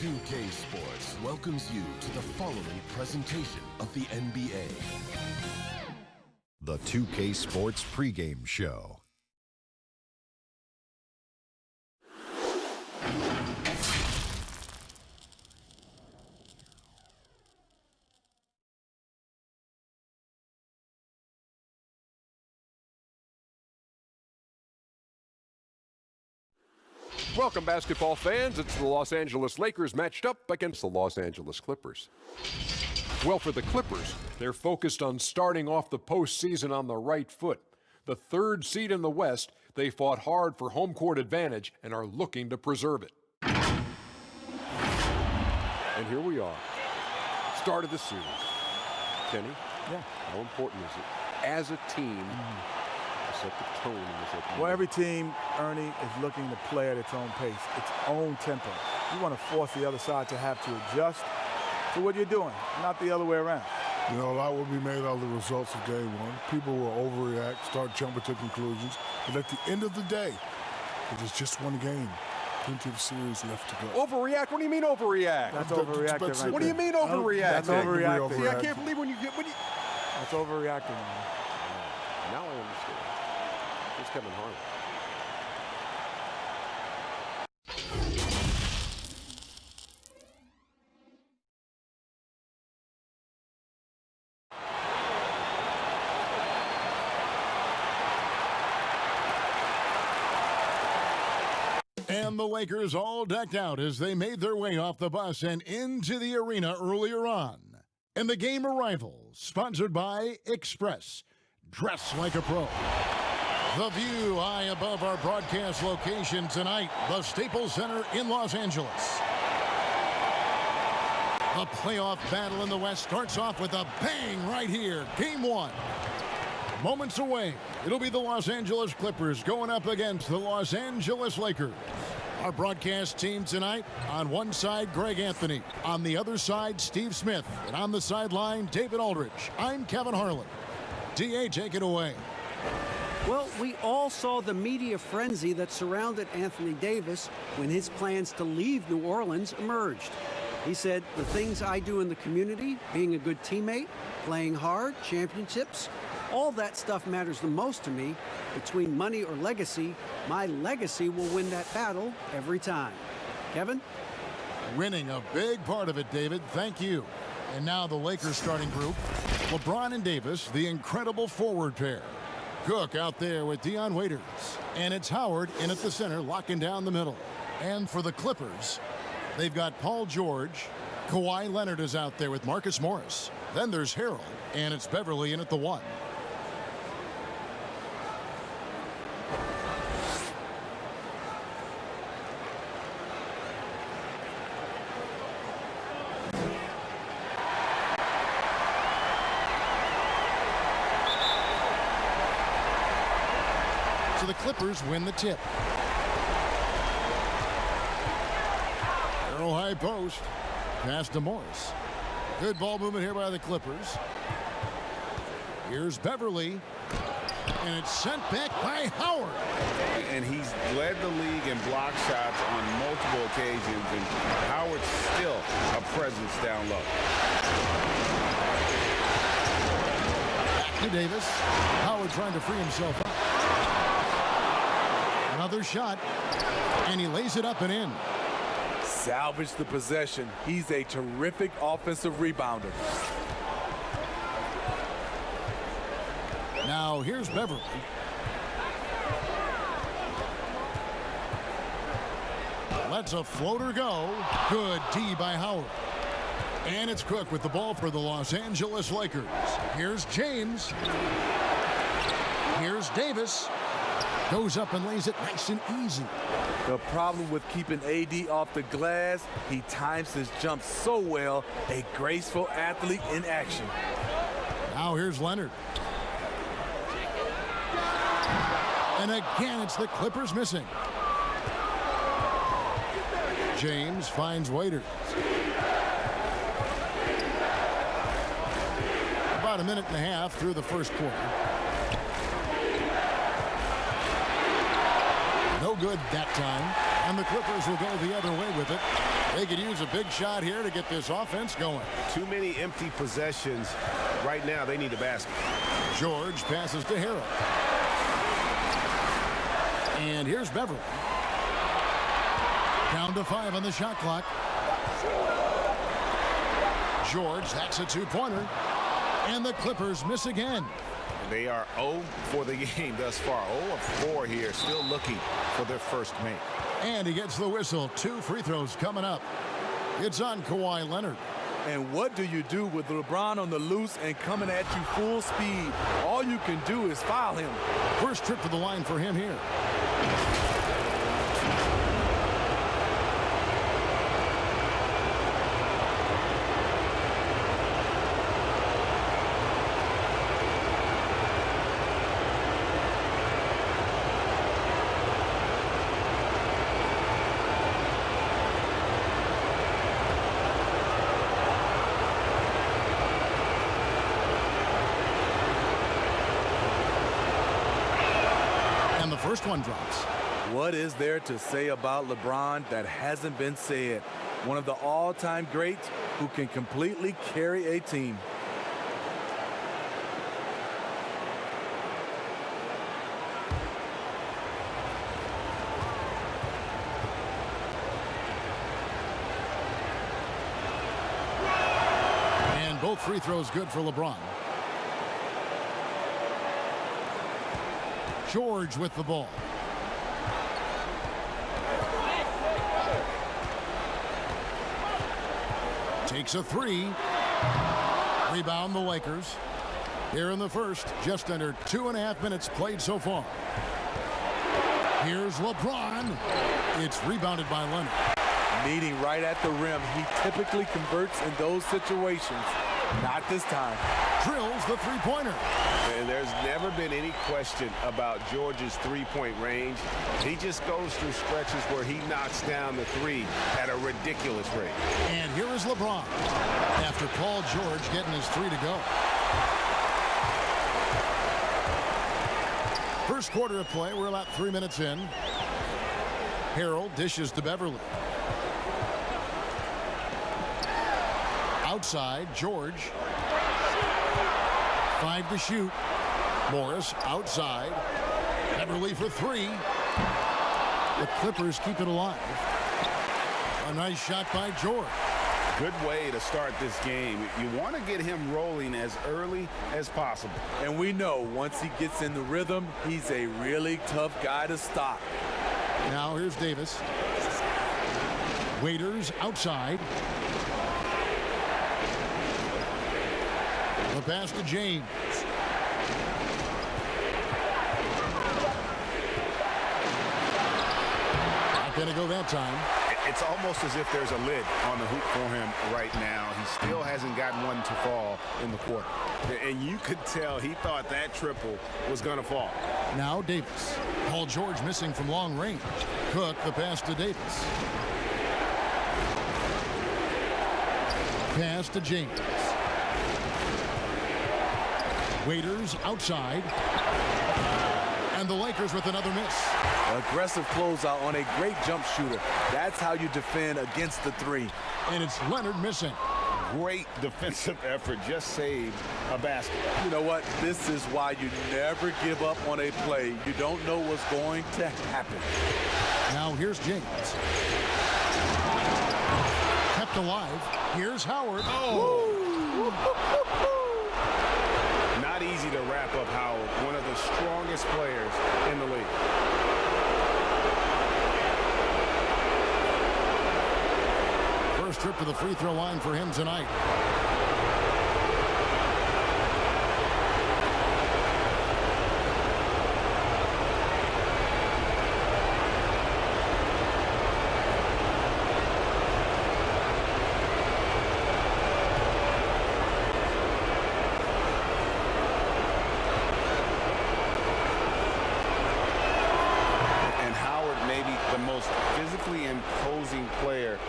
2K Sports welcomes you to the following presentation of the NBA. The 2K Sports pregame show. Welcome, basketball fans. It's the Los Angeles Lakers matched up against the Los Angeles Clippers. Well, for the Clippers, they're focused on starting off the postseason on the right foot. The third seed in the West, they fought hard for home court advantage and are looking to preserve it. And here we are. Start of the series. Kenny, how important is it as a team to set the tone in this opening? Well, every team, Ernie, is looking to play at its own pace, its own tempo. You want to force the other side to have to adjust to what you're doing, not the other way around. You know, a lot will be made out of the results of game one. People will overreact, start jumping to conclusions. But at the end of the day, it is just one game. Plenty of series left to go. Overreact? What do you mean overreact? That's overreacting right What do you mean overreact? That's overreacting. See, I can't believe when you get... That's overreacting. Now I understand. Here's Kevin Harlan. And the Lakers all decked out as they made their way off the bus and into the arena earlier on. And the game arrival, sponsored by Express. Dress like a pro. The view high above our broadcast location tonight, the Staples Center in Los Angeles. The playoff battle in the West starts off with a bang right here. Game one. Moments away, it'll be the Los Angeles Clippers going up against the Los Angeles Lakers. Our broadcast team tonight, on one side, Greg Anthony. On the other side, Steve Smith. And on the sideline, David Aldridge. I'm Kevin Harlan. DA, take it away. Well, we all saw the media frenzy that surrounded Anthony Davis when his plans to leave New Orleans emerged. He said, the things I do in the community, being a good teammate, playing hard, championships, all that stuff matters the most to me. Between money or legacy, my legacy will win that battle every time. Kevin? Winning a big part of it, David. Thank you. And now the Lakers starting group. LeBron and Davis, the incredible forward pair. Cook out there with Dion Waiters. And it's Howard in at the center, locking down the middle. And for the Clippers, they've got Paul George. Kawhi Leonard is out there with Marcus Morris. Then there's Harrell, and it's Beverly in at the one. So the Clippers win the tip. Arrow high post. Pass to Morris. Good ball movement here by the Clippers. Here's Beverly. And it's sent back by Howard. And he's led the league in block shots on multiple occasions. And Howard's still a presence down low. Back to Davis. Howard trying to free himself up. Another shot, and he lays it up and in. Salvage the possession. He's a terrific offensive rebounder. Now here's Beverly. Lets a floater go. Good D by Howard. And it's Cook with the ball for the Los Angeles Lakers. Here's James. Here's Davis. Goes up and lays it nice and easy. The problem with keeping AD off the glass, he times his jump so well, a graceful athlete in action. Now here's Leonard. And again, it's the Clippers missing. James finds Waiters. About a minute and a half through the first quarter. No good that time. And the Clippers will go the other way with it. They could use a big shot here to get this offense going. Too many empty possessions. Right now, they need a basket. George passes to Harold. And here's Beverly. Down to 5 on the shot clock. George, that's a two-pointer. And the Clippers miss again. They are 0 for the game thus far. 0 of 4 here, still looking for their first make. And he gets the whistle. 2 free throws coming up. It's on Kawhi Leonard. And what do you do with LeBron on the loose and coming at you full speed? All you can do is foul him. First trip to the line for him here. First one drops. What is there to say about LeBron that hasn't been said? One of the all-time greats who can completely carry a team. And both free throws good for LeBron. George with the ball. Takes a 3. Rebound the Lakers. Here in the first, just under 2.5 minutes played so far. Here's LeBron. It's rebounded by Leonard. Meeting right at the rim. He typically converts in those situations. Not this time. Drills the three-pointer. And there's never been any question about George's three-point range. He just goes through stretches where he knocks down the 3 at a ridiculous rate. And here is LeBron after Paul George getting his 3 to go. First quarter of play, we're about 3 minutes in. Harold dishes to Beverly. Outside, George. 5 to shoot. Morris outside. Beverly for 3. The Clippers keep it alive. A nice shot by George. Good way to start this game. You want to get him rolling as early as possible. And we know once he gets in the rhythm, he's a really tough guy to stop. Now here's Davis. Waiters outside. The pass to James. Not going to go that time. It's almost as if there's a lid on the hoop for him right now. He still hasn't gotten one to fall in the quarter. And you could tell he thought that triple was going to fall. Now Davis. Paul George missing from long range. Cook the pass to Davis. Pass to James. Waiters outside. And the Lakers with another miss. Aggressive closeout on a great jump shooter. That's how you defend against the 3. And it's Leonard missing. Great defensive effort. Just saved a basket. You know what? This is why you never give up on a play. You don't know what's going to happen. Now here's James. Kept alive. Here's Howard. Oh! Not easy to wrap up Howard, one of the strongest players in the league. First trip to the free throw line for him tonight.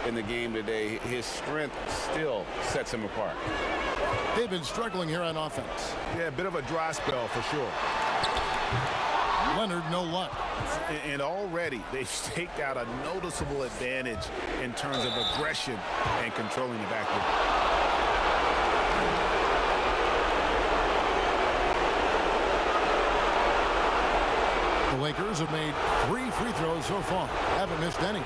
In the game today, his strength still sets him apart. They've been struggling here on offense. Yeah, a bit of a dry spell for sure. Leonard, no luck. And already they've staked out a noticeable advantage in terms of aggression and controlling the backcourt. The Lakers have made 3 free throws so far. Haven't missed any.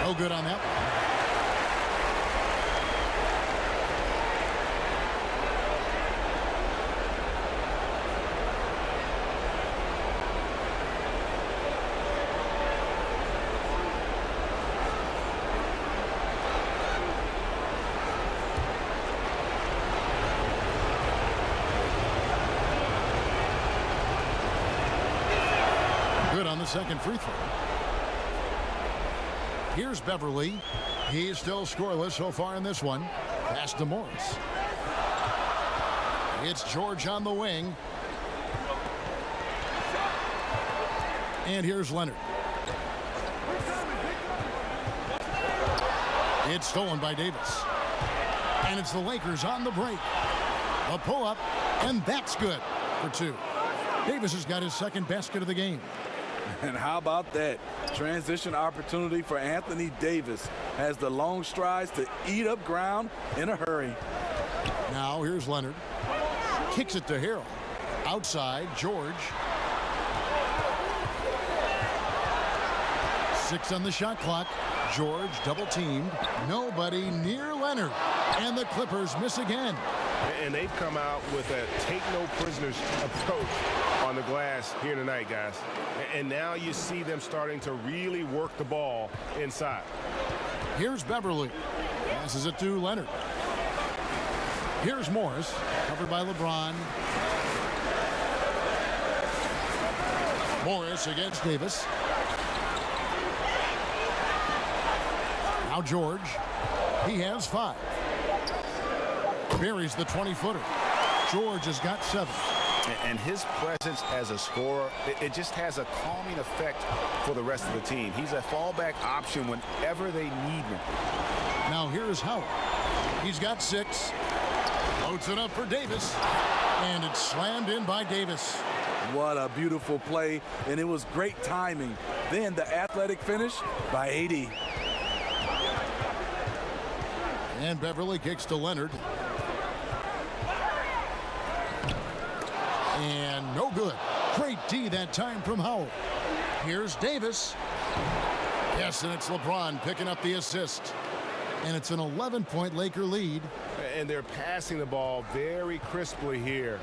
No good on that one. Good on the second free throw. Here's Beverly. He's still scoreless so far in this one. Pass to Morris. It's George on the wing. And here's Leonard. It's stolen by Davis. And it's the Lakers on the break. A pull-up, and that's good for 2. Davis has got his second basket of the game. And how about that? Transition opportunity for Anthony Davis. Has the long strides to eat up ground in a hurry. Now here's Leonard. Kicks it to Harrell. Outside, George. 6 on the shot clock. George double teamed. Nobody near Leonard. And the Clippers miss again. And they've come out with a take no prisoners approach on the glass here tonight, guys. And now you see them starting to really work the ball inside. Here's Beverly. Passes it to Leonard. Here's Morris. Covered by LeBron. Morris against Davis. Now George. He has 5. Buries the 20-footer. George has got 7. And his presence as a scorer, it just has a calming effect for the rest of the team. He's a fallback option whenever they need him. Now here's Howard. He's got 6. Loads it up for Davis. And it's slammed in by Davis. What a beautiful play, and it was great timing. Then the athletic finish by 80. And Beverly kicks to Leonard. And no good. Great D that time from Howard. Here's Davis. Yes, and it's LeBron picking up the assist. And it's an 11-point Laker lead. And they're passing the ball very crisply here.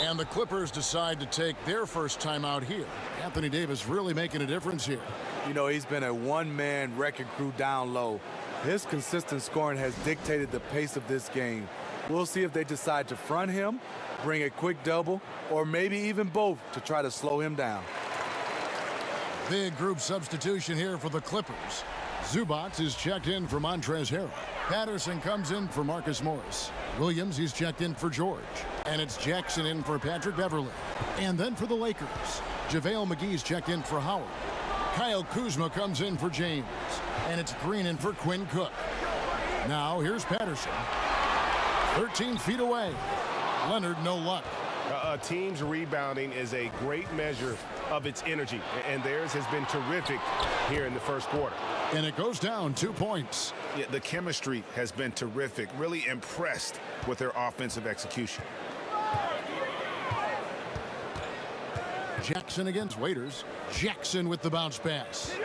And the Clippers decide to take their first timeout here. Anthony Davis really making a difference here. You know, he's been a one-man wrecking crew down low. His consistent scoring has dictated the pace of this game. We'll see if they decide to front him, bring a quick double, or maybe even both to try to slow him down. Big group substitution here for the Clippers. Zubac is checked in for Montrezl Harrell. Patterson comes in for Marcus Morris. Williams, he's checked in for George. And it's Jackson in for Patrick Beverly. And then for the Lakers, JaVale McGee's checked in for Howard. Kyle Kuzma comes in for James. And it's Green in for Quinn Cook. Now here's Patterson. 13 feet away. Leonard, no luck. A team's rebounding is a great measure of its energy, and theirs has been terrific here in the first quarter. And it goes down 2 points. Yeah, the chemistry has been terrific. Really impressed with their offensive execution. Jackson against Waiters. Jackson with the bounce pass.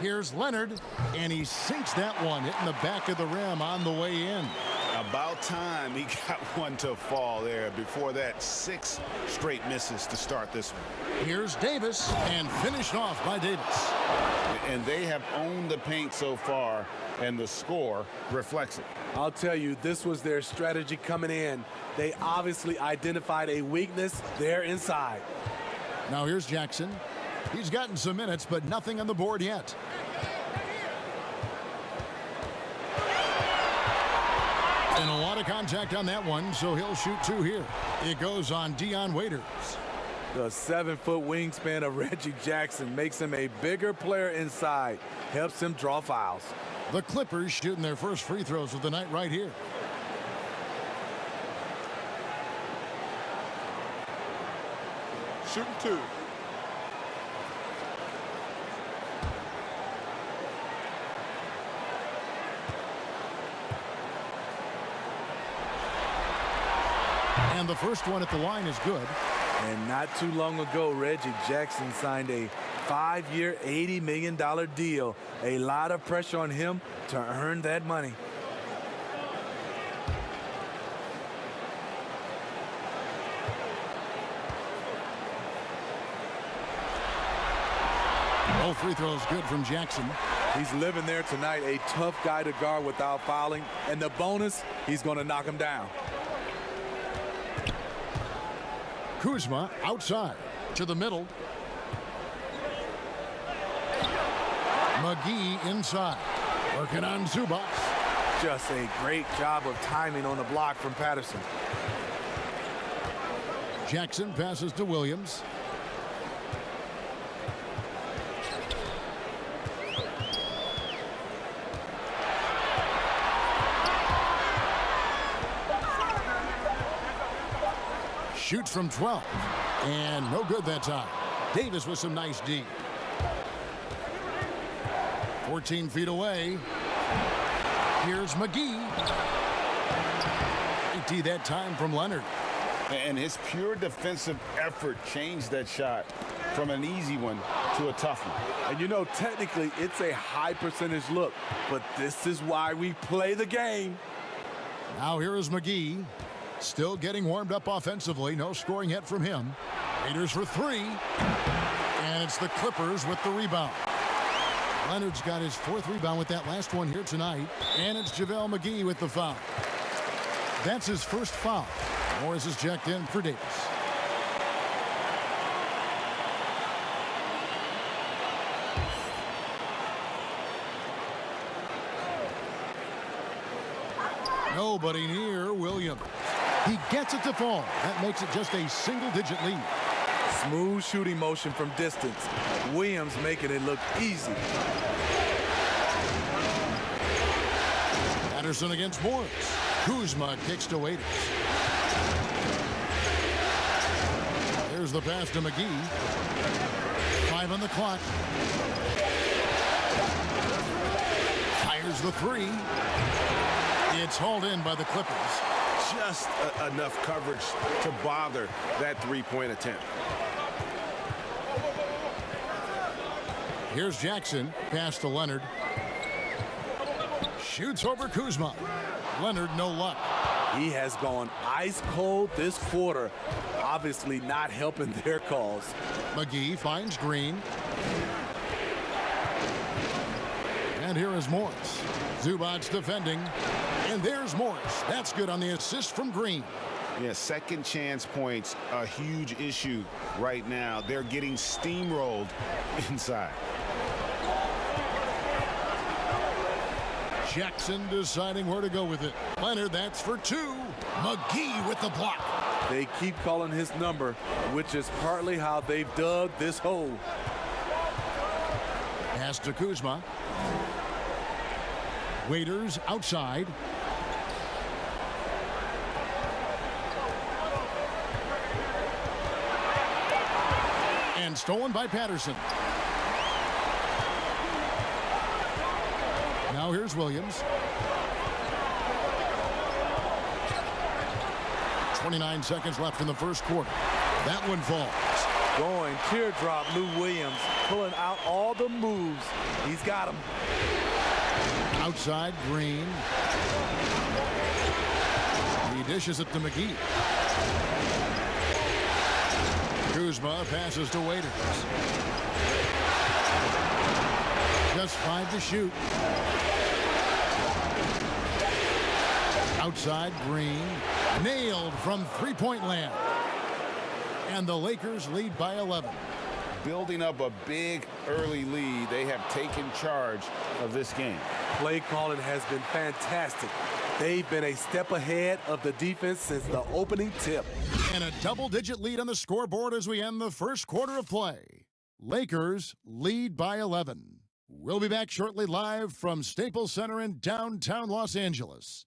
Here's Leonard, and he sinks that one, hitting the back of the rim on the way in. About time he got one to fall there. Before that, 6 straight misses to start this one. Here's Davis, and finished off by Davis. And they have owned the paint so far, and the score reflects it. I'll tell you, this was their strategy coming in. They obviously identified a weakness there inside. Now here's Jackson. He's gotten some minutes, but nothing on the board yet. And a lot of contact on that one, so he'll shoot 2 here. It goes on Dion Waiters. The 7-foot wingspan of Reggie Jackson makes him a bigger player inside, helps him draw fouls. The Clippers shooting their first free throws of the night right here. Shooting 2. And the first one at the line is good. And not too long ago, Reggie Jackson signed a 5-year, $80 million deal. A lot of pressure on him to earn that money. Both free throws good from Jackson. He's living there tonight, a tough guy to guard without fouling. And the bonus, he's going to knock him down. Kuzma outside to the middle. McGee inside. Working on Zubac. Just a great job of timing on the block from Patterson. Jackson passes to Williams. Shoots from 12. And no good that time. Davis with some nice D. 14 feet away. Here's McGee. 80 that time from Leonard. And his pure defensive effort changed that shot from an easy one to a tough one. And you know, technically, it's a high percentage look, but this is why we play the game. Now here is McGee. Still getting warmed up offensively. No scoring yet from him. Raiders for 3. And it's the Clippers with the rebound. Leonard's got his 4th rebound with that last one here tonight. And it's JaVale McGee with the foul. That's his first foul. Morris is checked in for Davis. Nobody near Williams. He gets it to fall. That makes it just a single-digit lead. Smooth shooting motion from distance. Williams making it look easy. Patterson against Morris. Kuzma kicks to Waiters. There's the pass to McGee. 5 on the clock. Fires the 3. It's hauled in by the Clippers. Just enough coverage to bother that three-point attempt. Here's Jackson. Pass to Leonard. Shoots over Kuzma. Leonard, no luck. He has gone ice cold this quarter. Obviously not helping their cause. McGee finds Green. And here is Morris. Zubac's defending. And there's Morris. That's good on the assist from Green. Yeah, second chance points, a huge issue right now. They're getting steamrolled inside. Jackson deciding where to go with it. Leonard, that's for 2. McGee with the block. They keep calling his number, which is partly how they've dug this hole. Pass to Kuzma. Waiters outside. And stolen by Patterson. Now here's Williams. 29 seconds left in the first quarter. That one falls. Going teardrop, Lou Williams, pulling out all the moves. He's got them. Outside, Green. He dishes it to McGee. Kuzma passes to Waiters. Just 5 to shoot. Outside, Green. Nailed from three-point land. And the Lakers lead by 11. Building up a big early lead, they have taken charge of this game. Play calling has been fantastic. They've been a step ahead of the defense since the opening tip. And a double-digit lead on the scoreboard as we end the first quarter of play. Lakers lead by 11. We'll be back shortly live from Staples Center in downtown Los Angeles.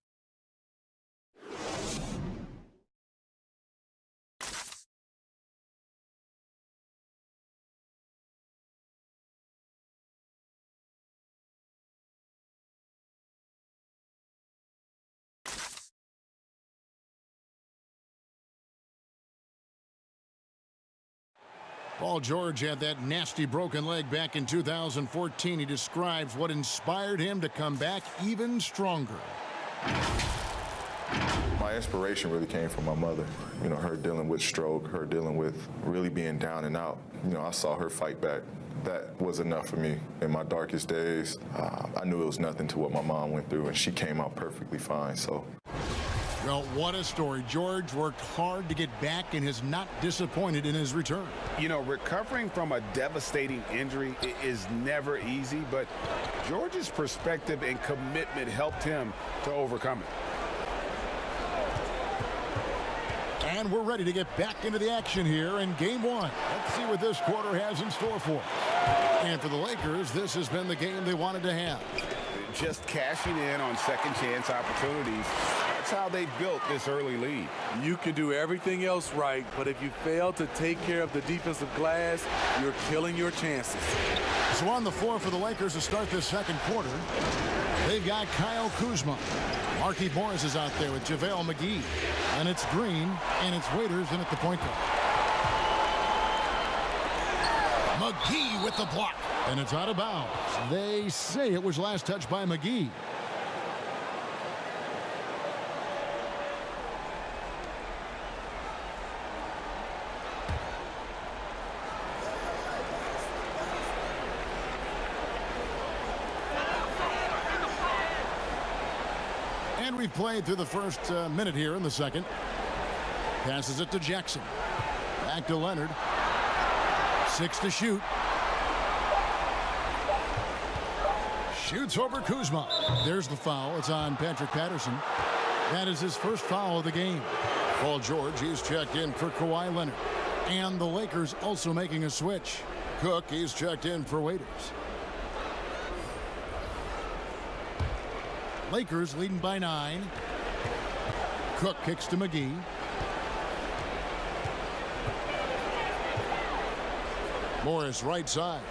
Paul George had that nasty broken leg back in 2014. He describes what inspired him to come back even stronger. My inspiration really came from my mother. You know, her dealing with stroke, her dealing with really being down and out. You know, I saw her fight back. That was enough for me in my darkest days. I knew it was nothing to what my mom went through, and she came out perfectly fine, so. Well, what a story. George worked hard to get back and is not disappointed in his return. You know, recovering from a devastating injury is never easy, but George's perspective and commitment helped him to overcome it. And we're ready to get back into the action here in game one. Let's see what this quarter has in store for us. And for the Lakers, this has been the game they wanted to have. Just cashing in on second chance opportunities. That's how they built this early lead. You can do everything else right, but if you fail to take care of the defensive glass, you're killing your chances. So on the floor for the Lakers to start this second quarter, they've got Kyle Kuzma. Markieff Morris is out there with JaVale McGee. And it's Green, and it's Waiters in at the point guard. McGee with the block. And it's out of bounds. They say it was last touched by McGee. And we've played through the first minute here in the second. Passes it to Jackson. Back to Leonard. 6 to shoot. Shoots over Kuzma. There's the foul. It's on Patrick Patterson. That is his first foul of the game. Paul George, he's checked in for Kawhi Leonard. And the Lakers also making a switch. Cook, he's checked in for Waiters. Lakers leading by 9. Cook kicks to McGee. Morris right side.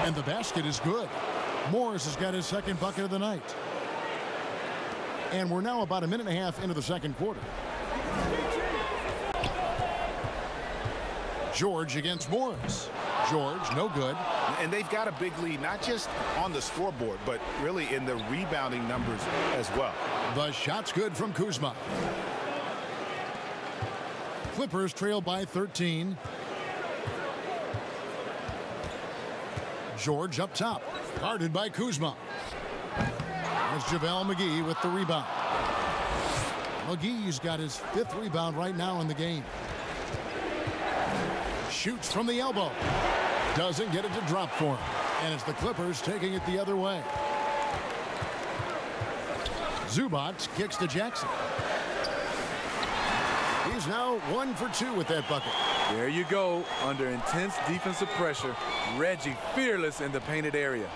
And the basket is good. Morris has got his second bucket of the night. And we're now about a minute and a half into the second quarter. George against Morris. George, no good. And they've got a big lead, not just on the scoreboard, but really in the rebounding numbers as well. The shot's good from Kuzma. Clippers trail by 13. George up top, guarded by Kuzma. There's JaVale McGee with the rebound. McGee's got his 5th rebound right now in the game. Shoots from the elbow. Doesn't get it to drop for him. And it's the Clippers taking it the other way. Zubac kicks to Jackson. He's now 1 for 2 with that bucket. There you go. Under intense defensive pressure, Reggie fearless in the painted area.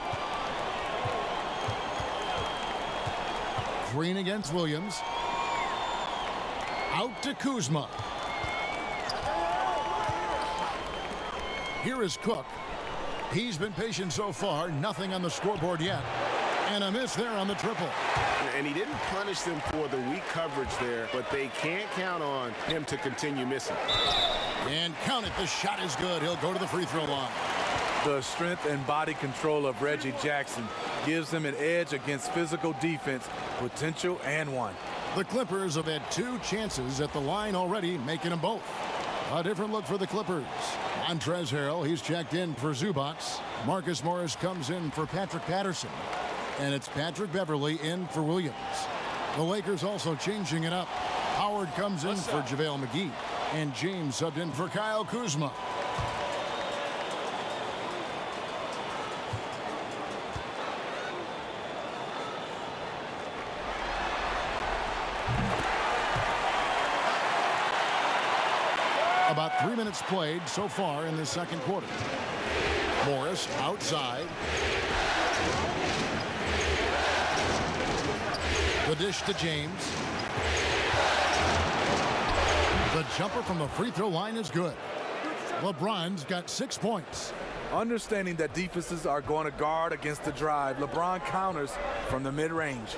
Green against Williams. Out to Kuzma. Here is Cook. He's been patient so far. Nothing on the scoreboard yet. And a miss there on the triple. And he didn't punish them for the weak coverage there, but they can't count on him to continue missing. And count it. The shot is good. He'll go to the free throw line. The strength and body control of Reggie Jackson gives him an edge against physical defense, potential and one. The Clippers have had 2 chances at the line already, making them both. A different look for the Clippers. Montrezl Harrell, he's checked in for Zubac. Marcus Morris comes in for Patrick Patterson. And it's Patrick Beverly in for Williams. The Lakers also changing it up. Howard comes in for JaVale McGee. And James subbed in for Kyle Kuzma. 3 minutes played so far in this second quarter. Morris outside. The dish to James. The jumper from the free throw line is good. LeBron's got 6 points. Understanding that defenses are going to guard against the drive, LeBron counters from the mid-range.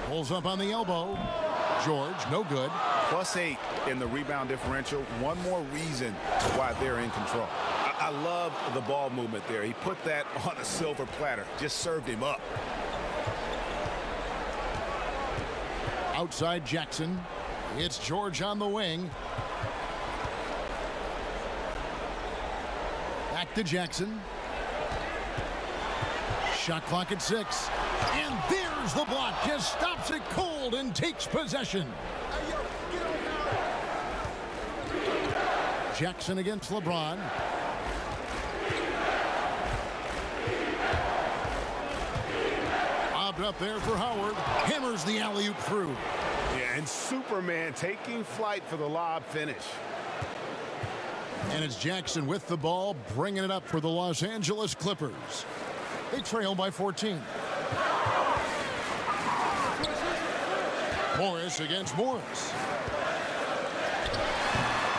Pulls up on the elbow. George, no good. +8 in the rebound differential. One more reason why they're in control. I love the ball movement there. He put that on a silver platter. Just served him up. Outside Jackson. It's George on the wing. Back to Jackson. Shot clock at 6. And there's the block. Just stops it cold and takes possession. Jackson against LeBron. Lobbed up there for Howard. Hammers the alley-oop through. Yeah, and Superman taking flight for the lob finish. And it's Jackson with the ball, bringing it up for the Los Angeles Clippers. They trail by 14. Morris against Morris.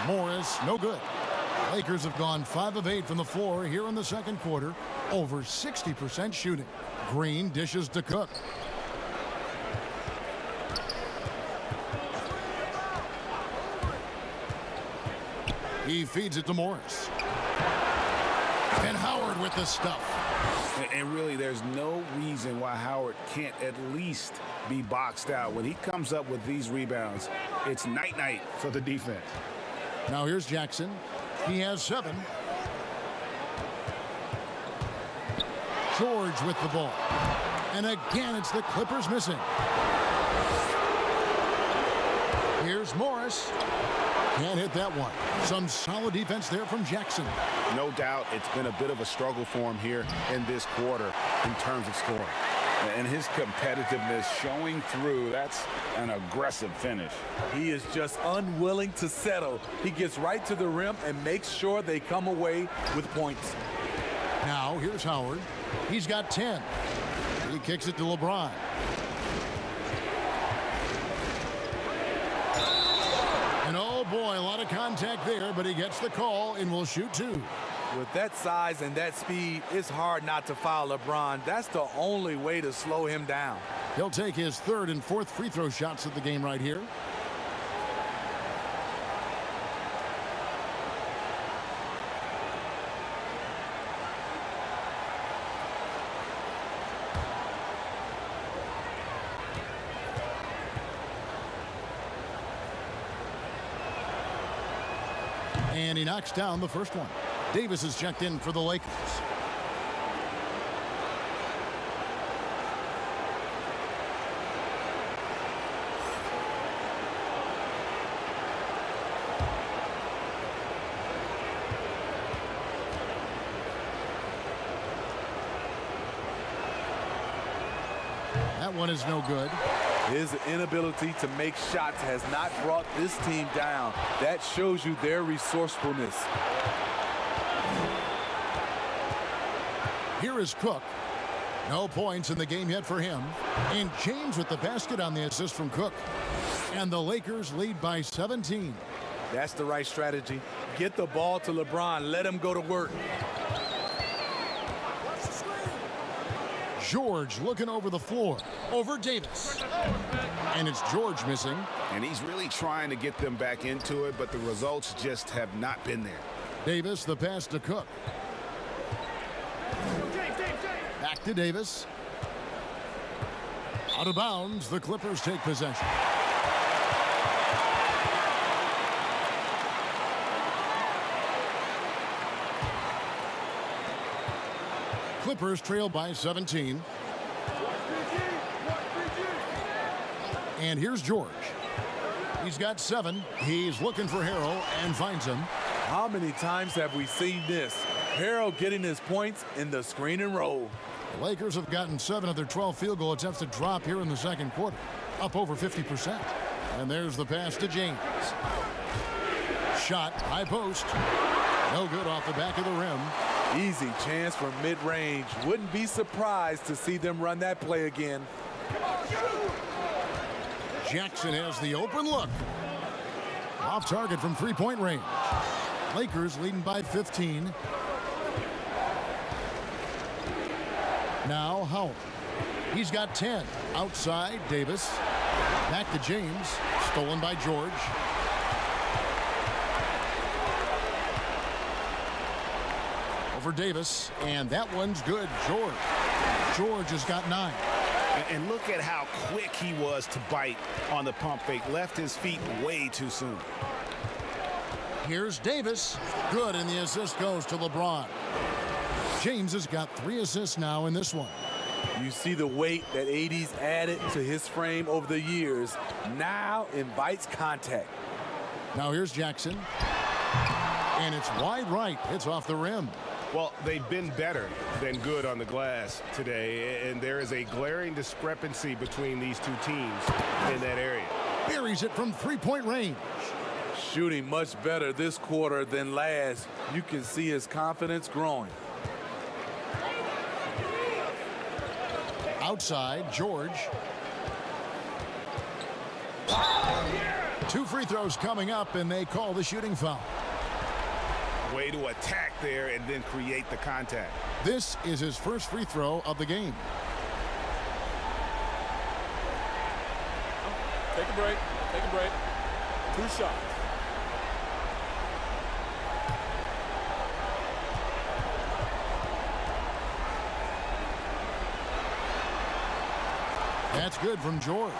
Morris, no good. Lakers have gone 5 of 8 from the floor here in the second quarter. Over 60% shooting. Green dishes to Cook. He feeds it to Morris. And Howard with the stuff. And really, there's no reason why Howard can't at least be boxed out. When he comes up with these rebounds, it's night-night for the defense. Now here's Jackson. He has 7. George with the ball. And again, it's the Clippers missing. Here's Morris. Can't hit that one. Some solid defense there from Jackson. No doubt it's been a bit of a struggle for him here in this quarter in terms of scoring. And his competitiveness showing through. That's an aggressive finish. He is just unwilling to settle. He gets right to the rim and makes sure they come away with points. Now here's Howard. He's got 10. He kicks it to LeBron. And oh boy, a lot of contact there, but he gets the call and will shoot 2. With that size and that speed, it's hard not to foul LeBron. That's the only way to slow him down. He'll take his 3rd and 4th free throw shots of the game right here. And he knocks down the first one. Davis is checked in for the Lakers. That one is no good. His inability to make shots has not brought this team down. That shows you their resourcefulness. Here is Cook. No points in the game yet for him. And James with the basket on the assist from Cook. And the Lakers lead by 17. That's the right strategy. Get the ball to LeBron. Let him go to work. George looking over the floor. Over Davis. And it's George missing. And he's really trying to get them back into it, but the results just have not been there. Davis, the pass to Cook. Back to Davis. Out of bounds, the Clippers take possession. Clippers trail by 17. And here's George. He's got 7. He's looking for Harrell and finds him. How many times have we seen this? Harrell getting his points in the screen and roll. The Lakers have gotten 7 of their 12 field goal attempts to drop here in the second quarter, up over 50%. And there's the pass to James. shot, high post. No good off the back of the rim. Easy chance from mid-range. Wouldn't be surprised to see them run that play again. Jackson has the open look. Off target from three-point range. Lakers leading by 15. Now Howell. He's got 10. Outside, Davis. Back to James. Stolen by George. Over Davis. And that one's good. George has got 9. And look at how quick he was to bite on the pump fake. Left his feet way too soon. Here's Davis. Good, and the assist goes to LeBron. James has got 3 assists now in this one. You see the weight that AD's added to his frame over the years. Now invites contact. Now here's Jackson. And it's wide right. It's off the rim. Well, they've been better than good on the glass today, and there is a glaring discrepancy between these two teams in that area. Buries it from three-point range. Shooting much better this quarter than last. You can see his confidence growing. Outside, George. 2 free throws coming up, and they call the shooting foul. Way to attack there and then create the contact. This is his first free throw of the game. Take a break. Take a break. 2 shots. That's good from George.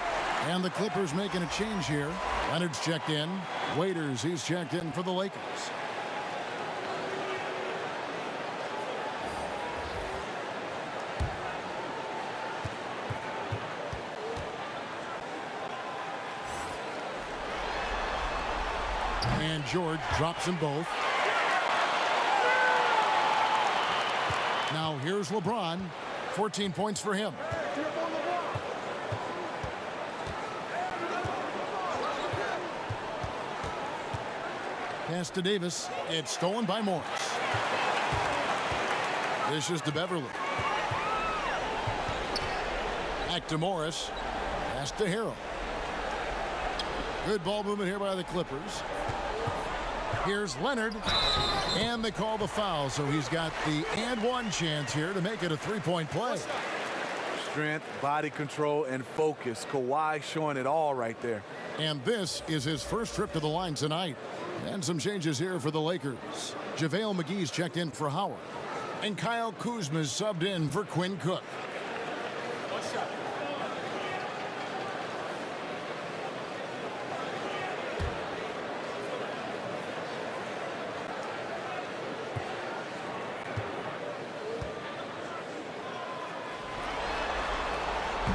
And the Clippers making a change here. Leonard's checked in. Waiters, he's checked in for the Lakers. And George drops them both. Now here's LeBron. 14 points for him. Pass to Davis. It's stolen by Morris. This is to Beverly. Back to Morris. Pass to Harrell. Good ball movement here by the Clippers. Here's Leonard. And they call the foul, so he's got the and one chance here to make it a 3-point play. Strength, body control, and focus. Kawhi showing it all right there. And this is his first trip to the line tonight. And some changes here for the Lakers. JaVale McGee's checked in for Howard. And Kyle Kuzma's subbed in for Quinn Cook.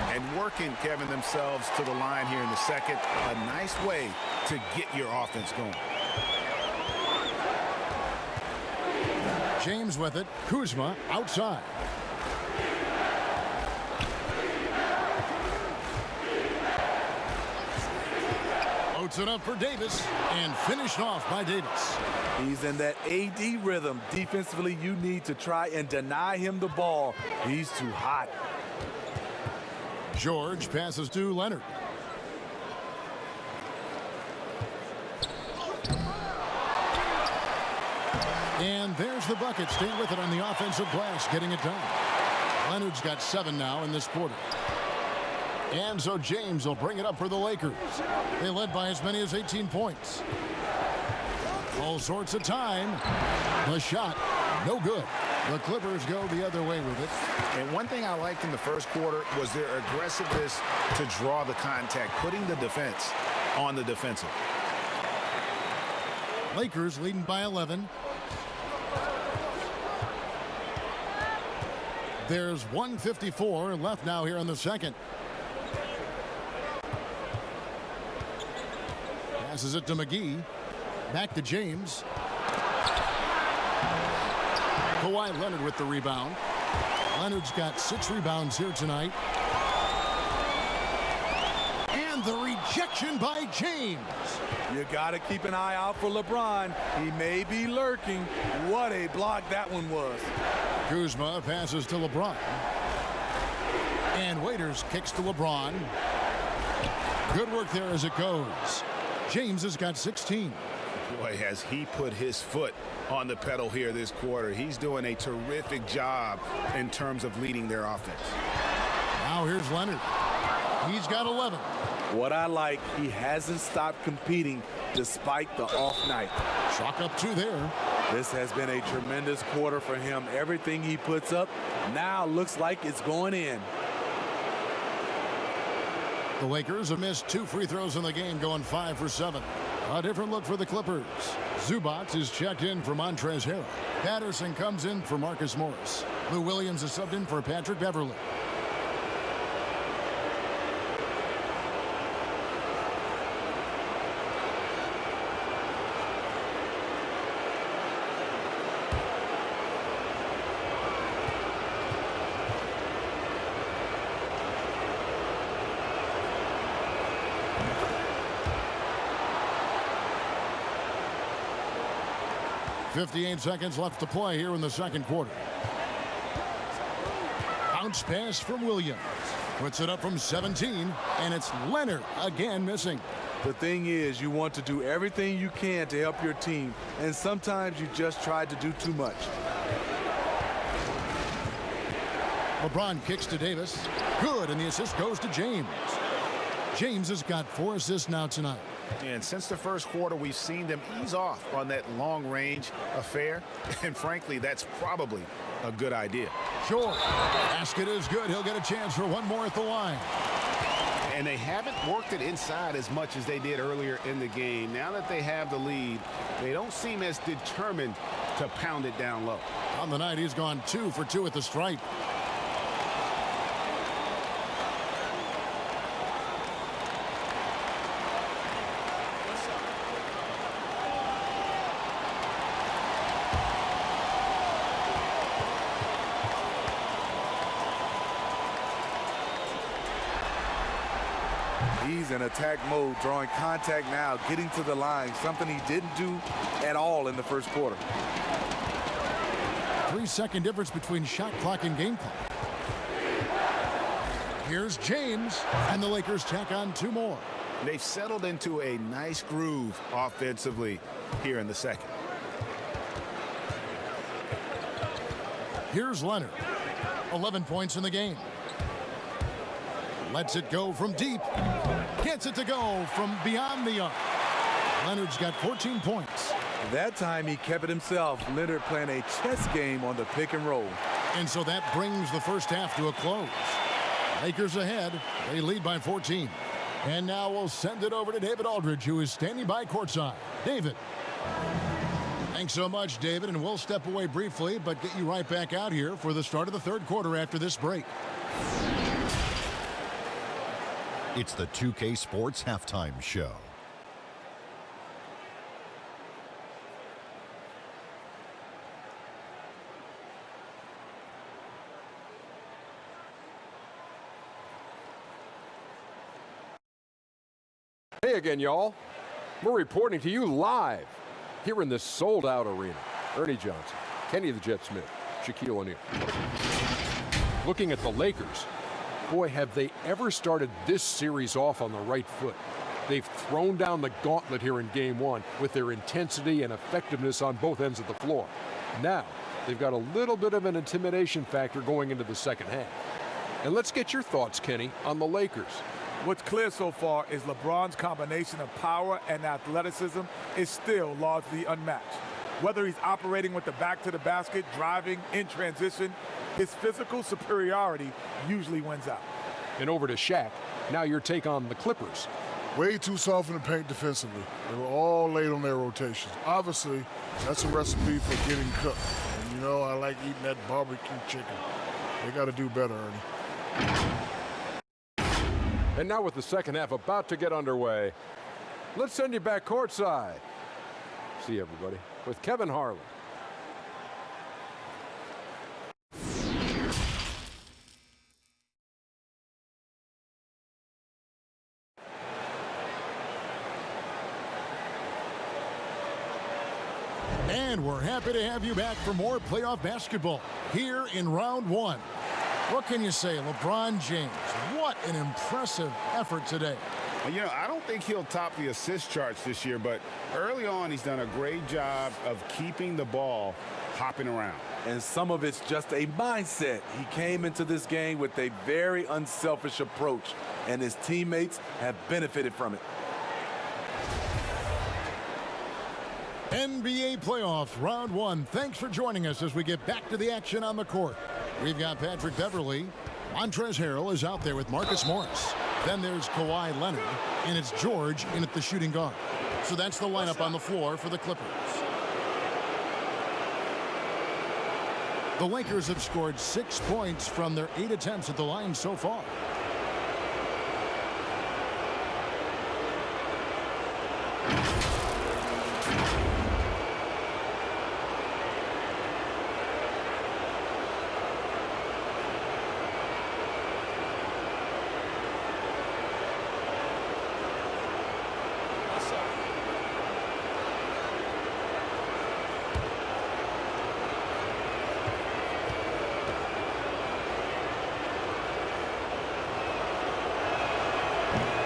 And working, Kevin, themselves to the line here in the second. A nice way to get your offense going. James with it. Kuzma outside. Loads it up for Davis and finished off by Davis. He's in that AD rhythm. Defensively, you need to try and deny him the ball. He's too hot. George passes to Leonard. And there's the bucket. Staying with it on the offensive glass, getting it done. Leonard's got 7 now in this quarter. And so James will bring it up for the Lakers. They led by as many as 18 points. All sorts of time. The shot, no good. The Clippers go the other way with it. And one thing I liked in the first quarter was their aggressiveness to draw the contact, putting the defense on the defensive. Lakers leading by 11. There's 1:54 left now here in the second. Passes it to McGee. Back to James. Kawhi Leonard with the rebound. Leonard's got 6 rebounds here tonight. And And the rejection by James. You got to keep an eye out for LeBron. He may be lurking. What a block that one was. Kuzma passes to LeBron. And Waiters kicks to LeBron. Good work there as it goes. James has got 16. Boy, has he put his foot on the pedal here this quarter. He's doing a terrific job in terms of leading their offense. Now here's Leonard. He's got 11. What I like, he hasn't stopped competing despite the off night. Chalk up 2 there. This has been a tremendous quarter for him. Everything he puts up now looks like it's going in. The Lakers have missed 2 free throws in the game, going 5 for 7. A different look for the Clippers. Zubac is checked in for Montrezl Harrell. Patterson comes in for Marcus Morris. Lou Williams is subbed in for Patrick Beverley. .58 seconds left to play here in the second quarter. Bounce pass from Williams. Puts it up from 17, and it's Leonard again missing. The thing is, you want to do everything you can to help your team, and sometimes you just try to do too much. LeBron kicks to Davis. Good, and the assist goes to James. James has got 4 assists now tonight. And since the first quarter, we've seen them ease off on that long-range affair. And frankly, that's probably a good idea. Sure. Basket is good. He'll get a chance for one more at the line. And they haven't worked it inside as much as they did earlier in the game. Now that they have the lead, they don't seem as determined to pound it down low. On the night, he's gone 2 for 2 at the stripe. He's in attack mode, drawing contact now, getting to the line, something he didn't do at all in the first quarter. 3-second difference between shot clock and game clock. Here's James, and the Lakers tack on 2 more. They've settled into a nice groove offensively here in the second. Here's Leonard. 11 points in the game. Lets it go from deep. Gets it to go from beyond the arc. Leonard's got 14 points. That time he kept it himself. Leonard playing a chess game on the pick and roll. And so that brings the first half to a close. Lakers ahead. They lead by 14. And now we'll send it over to David Aldridge, who is standing by courtside. David. Thanks so much, David, and we'll step away briefly, but get you right back out here for the start of the third quarter after this break. It's the 2K Sports Halftime Show. Hey again, y'all. We're reporting to you live here in this sold-out arena. Ernie Johnson, Kenny the Jet Smith, Shaquille O'Neal. Looking at the Lakers, boy, have they ever started this series off on the right foot. They've thrown down the gauntlet here in Game 1 with their intensity and effectiveness on both ends of the floor. Now, they've got a little bit of an intimidation factor going into the second half. And let's get your thoughts, Kenny, on the Lakers. What's clear so far is LeBron's combination of power and athleticism is still largely unmatched. Whether he's operating with the back to the basket, driving, in transition, his physical superiority usually wins out. And over to Shaq. Now your take on the Clippers. Way too soft in the paint defensively. They were all late on their rotations. Obviously, that's a recipe for getting cooked. And you know, I like eating that barbecue chicken. They got to do better, Ernie. And now with the second half about to get underway, let's send you back courtside. See everybody with Kevin Harlan. And we're happy to have you back for more playoff basketball here in round one. What can you say, LeBron James? What an impressive effort today. You know, I don't think he'll top the assist charts this year, but early on he's done a great job of keeping the ball hopping around. And some of it's just a mindset. He came into this game with a very unselfish approach, and his teammates have benefited from it. NBA playoffs, round one. Thanks for joining us as we get back to the action on the court. We've got Patrick Beverley. Montrezl Harrell is out there with Marcus Morris. Then there's Kawhi Leonard, and it's George in at the shooting guard. So that's the lineup on the floor for the Clippers. The Lakers have scored 6 points from their 8 attempts at the line so far.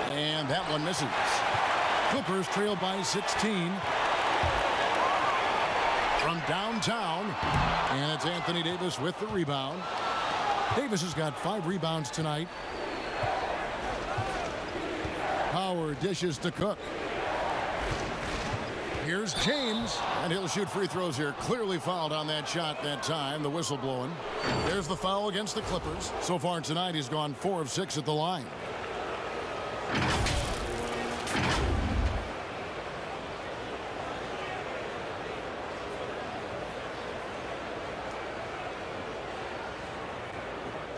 And that one misses. Clippers trail by 16. From downtown. And it's Anthony Davis with the rebound. Davis has got 5 rebounds tonight. Howard dishes to Cook. Here's James. And he'll shoot free throws here. Clearly fouled on that shot that time. The whistle blowing. There's the foul against the Clippers. So far tonight he's gone 4 of 6 at the line.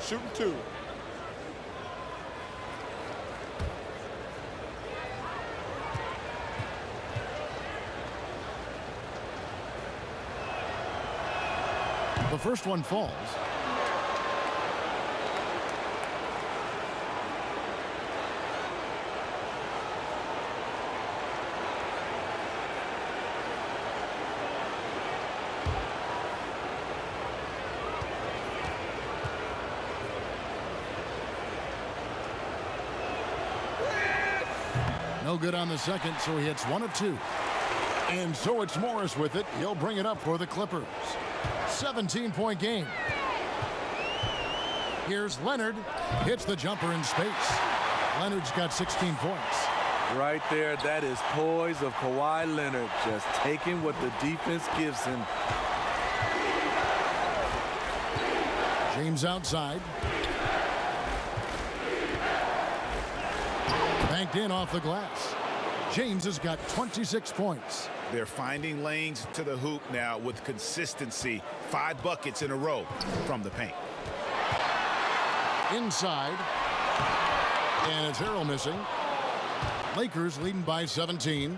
Shooting 2. The first one falls. No good on the second, so he hits 1 of 2. And so it's Morris with it. He'll bring it up for the Clippers. 17-point game. Here's Leonard. Hits the jumper in space. Leonard's got 16 points. Right there, that is poise of Kawhi Leonard, just taking what the defense gives him. James outside. Banked in off the glass. James has got 26 points. They're finding lanes to the hoop now with consistency. 5 buckets in a row from the paint. Inside. And it's Harrell missing. Lakers leading by 17.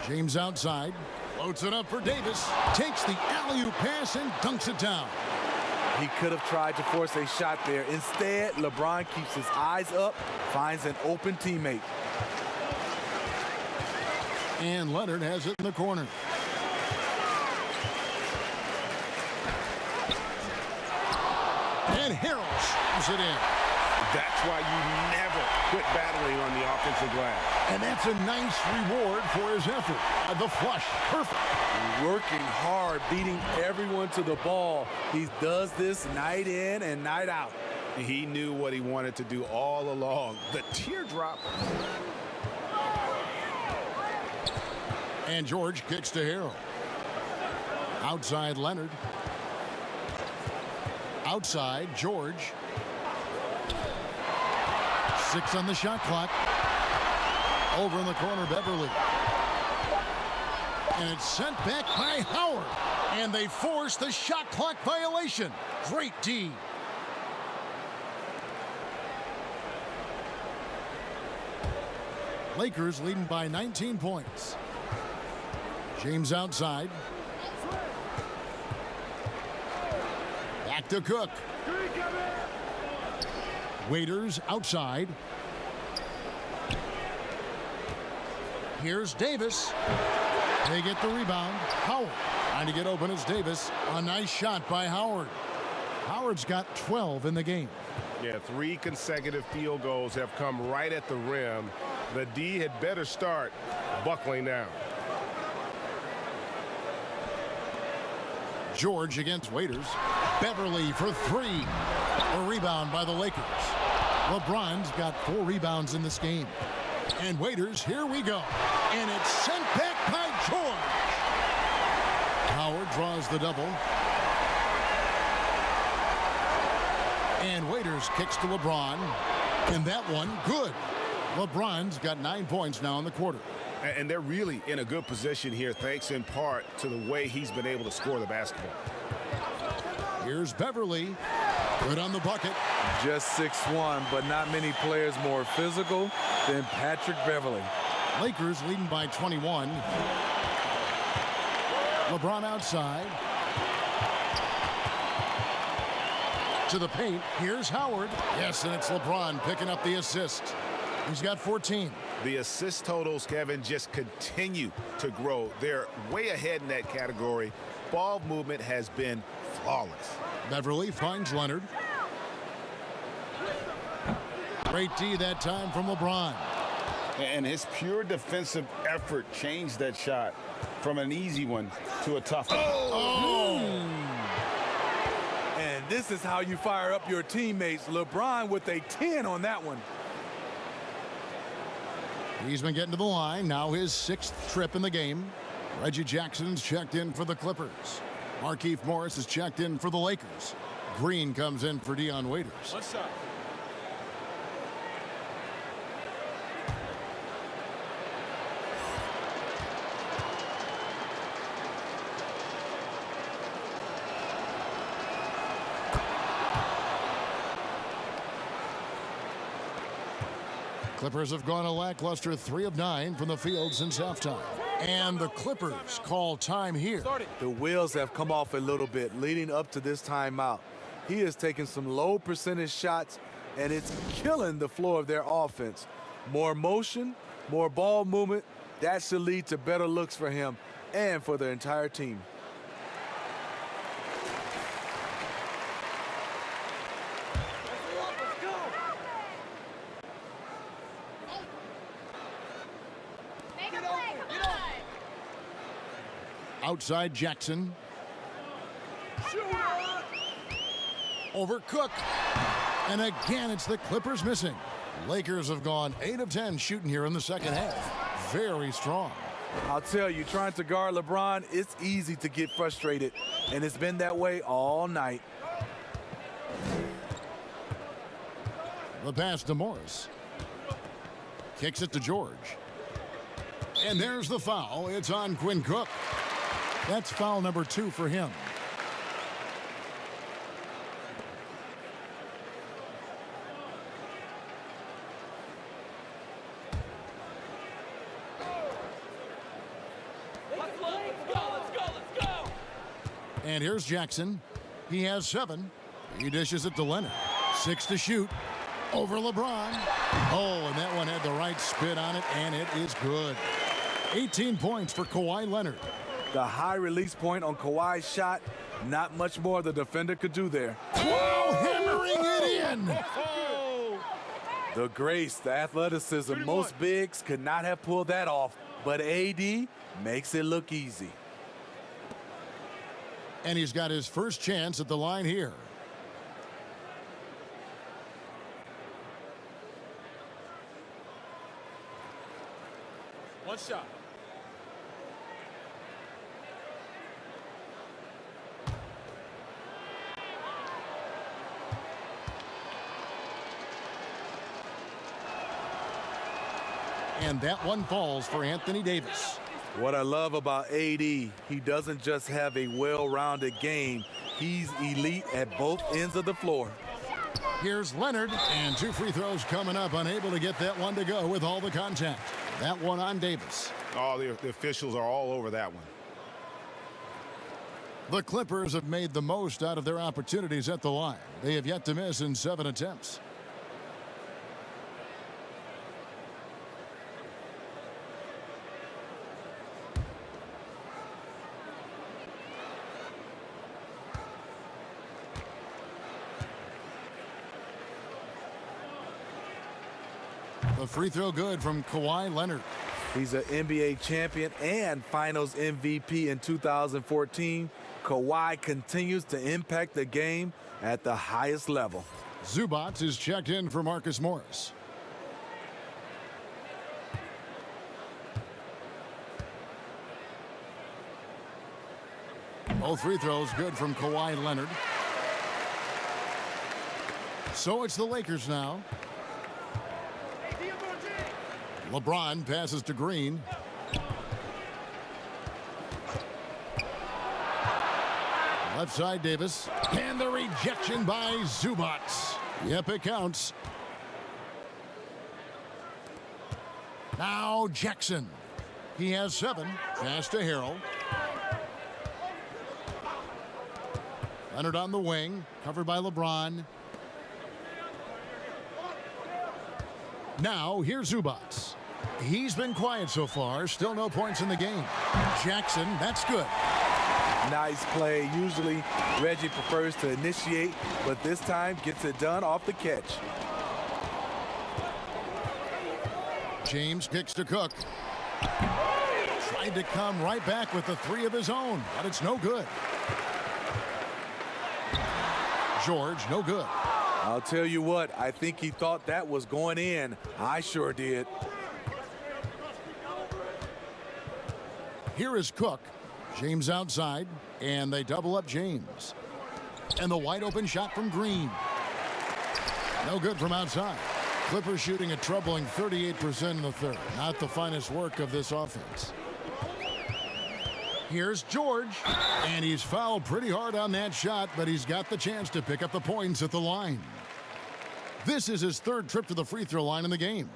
James outside. Floats it up for Davis. Takes the alley-oop pass and dunks it down. He could have tried to force a shot there. Instead, LeBron keeps his eyes up, finds an open teammate. And Leonard has it in the corner. And Harrell shoots it in. That's why you never quit battling on the offensive glass. And that's a nice reward for his effort. The flush, perfect. Working hard, beating everyone to the ball. He does this night in and night out. He knew what he wanted to do all along. The teardrop. And George kicks to Harrell. Outside Leonard. Outside George. 6 on the shot clock. Over in the corner, Beverley. And it's sent back by Howard. And they force the shot clock violation. Great D. Lakers leading by 19 points. James outside. Back to Cook. Waiters outside. Here's Davis. They get the rebound. Howard Trying to get open is Davis. A nice shot by Howard. Howard's got 12 in the game. Yeah, 3 consecutive field goals have come right at the rim. The D had better start buckling down. George against Waiters. Beverly for 3. A rebound by the Lakers. LeBron's got 4 rebounds in this game. And Waiters, here we go. And it's sent back by George. Howard draws the double. And Waiters kicks to LeBron. And that one, good. LeBron's got 9 points now in the quarter. And they're really in a good position here, thanks in part to the way he's been able to score the basketball. Here's Beverly. Good on the bucket. Just 6'1", but not many players more physical than Patrick Beverly. Lakers leading by 21. LeBron outside. To the paint. Here's Howard. Yes, and it's LeBron picking up the assist. He's got 14. The assist totals, Kevin, just continue to grow. They're way ahead in that category. Ball movement has been flawless. Beverly finds Leonard. Great D that time from LeBron. And his pure defensive effort changed that shot from an easy one to a tough one. Oh! And this is how you fire up your teammates. LeBron with a 10 on that one. He's been getting to the line. Now his 6th trip in the game. Reggie Jackson's checked in for the Clippers. Markieff Morris is checked in for the Lakers. Green comes in for Dion Waiters. What's up? Clippers have gone a lackluster 3 of 9 from the field since halftime. And the Clippers call time here. The wheels have come off a little bit leading up to this timeout. He has taken some low percentage shots, and it's killing the flow of their offense. More motion, more ball movement, that should lead to better looks for him and for the entire team. Outside Jackson. Over Cook. And again, it's the Clippers missing. Lakers have gone 8 of 10 shooting here in the second half. Very strong. I'll tell you, trying to guard LeBron, it's easy to get frustrated, and it's been that way all night. The pass to Morris. Kicks it to George. And there's the foul. It's on Quinn Cook. That's foul number 2 for him. Let's go. And here's Jackson. He has 7. He dishes it to Leonard. 6 to shoot. Over LeBron. Oh, and that one had the right spin on it, and it is good. 18 points for Kawhi Leonard. The high release point on Kawhi's shot, not much more the defender could do there. Whoa, hammering it in. The grace, the athleticism, most bigs could not have pulled that off, but AD makes it look easy. And he's got his first chance at the line here. One shot. And that one falls for Anthony Davis. What I love about AD, he doesn't just have a well-rounded game. He's elite at both ends of the floor. Here's Leonard, and 2 free throws coming up, unable to get that one to go with all the contact. That one on Davis. Oh, the officials are all over that one. The Clippers have made the most out of their opportunities at the line. They have yet to miss in 7 attempts. The free throw good from Kawhi Leonard. He's an NBA champion and Finals MVP in 2014. Kawhi continues to impact the game at the highest level. Zubac is checked in for Marcus Morris. Both free throws good from Kawhi Leonard. So it's the Lakers now. LeBron passes to Green. Left side Davis. And the rejection by Zubac. Yep, it counts. Now Jackson. He has 7. Pass to Harrell. Leonard on the wing. Covered by LeBron. Now here's Zubac. He's been quiet so far. Still no points in the game. Jackson, that's good. Nice play. Usually Reggie prefers to initiate, but this time gets it done off the catch. James kicks to Cook. Tried to come right back with the 3 of his own, but it's no good. George, no good. I'll tell you what, I think he thought that was going in. I sure did. Here is Cook. James outside, and they double up James. And the wide open shot from Green. No good from outside. Clippers shooting a troubling 38% in the third. Not the finest work of this offense. Here's George, and he's fouled pretty hard on that shot, but he's got the chance to pick up the points at the line. This is his 3rd trip to the free throw line in the game.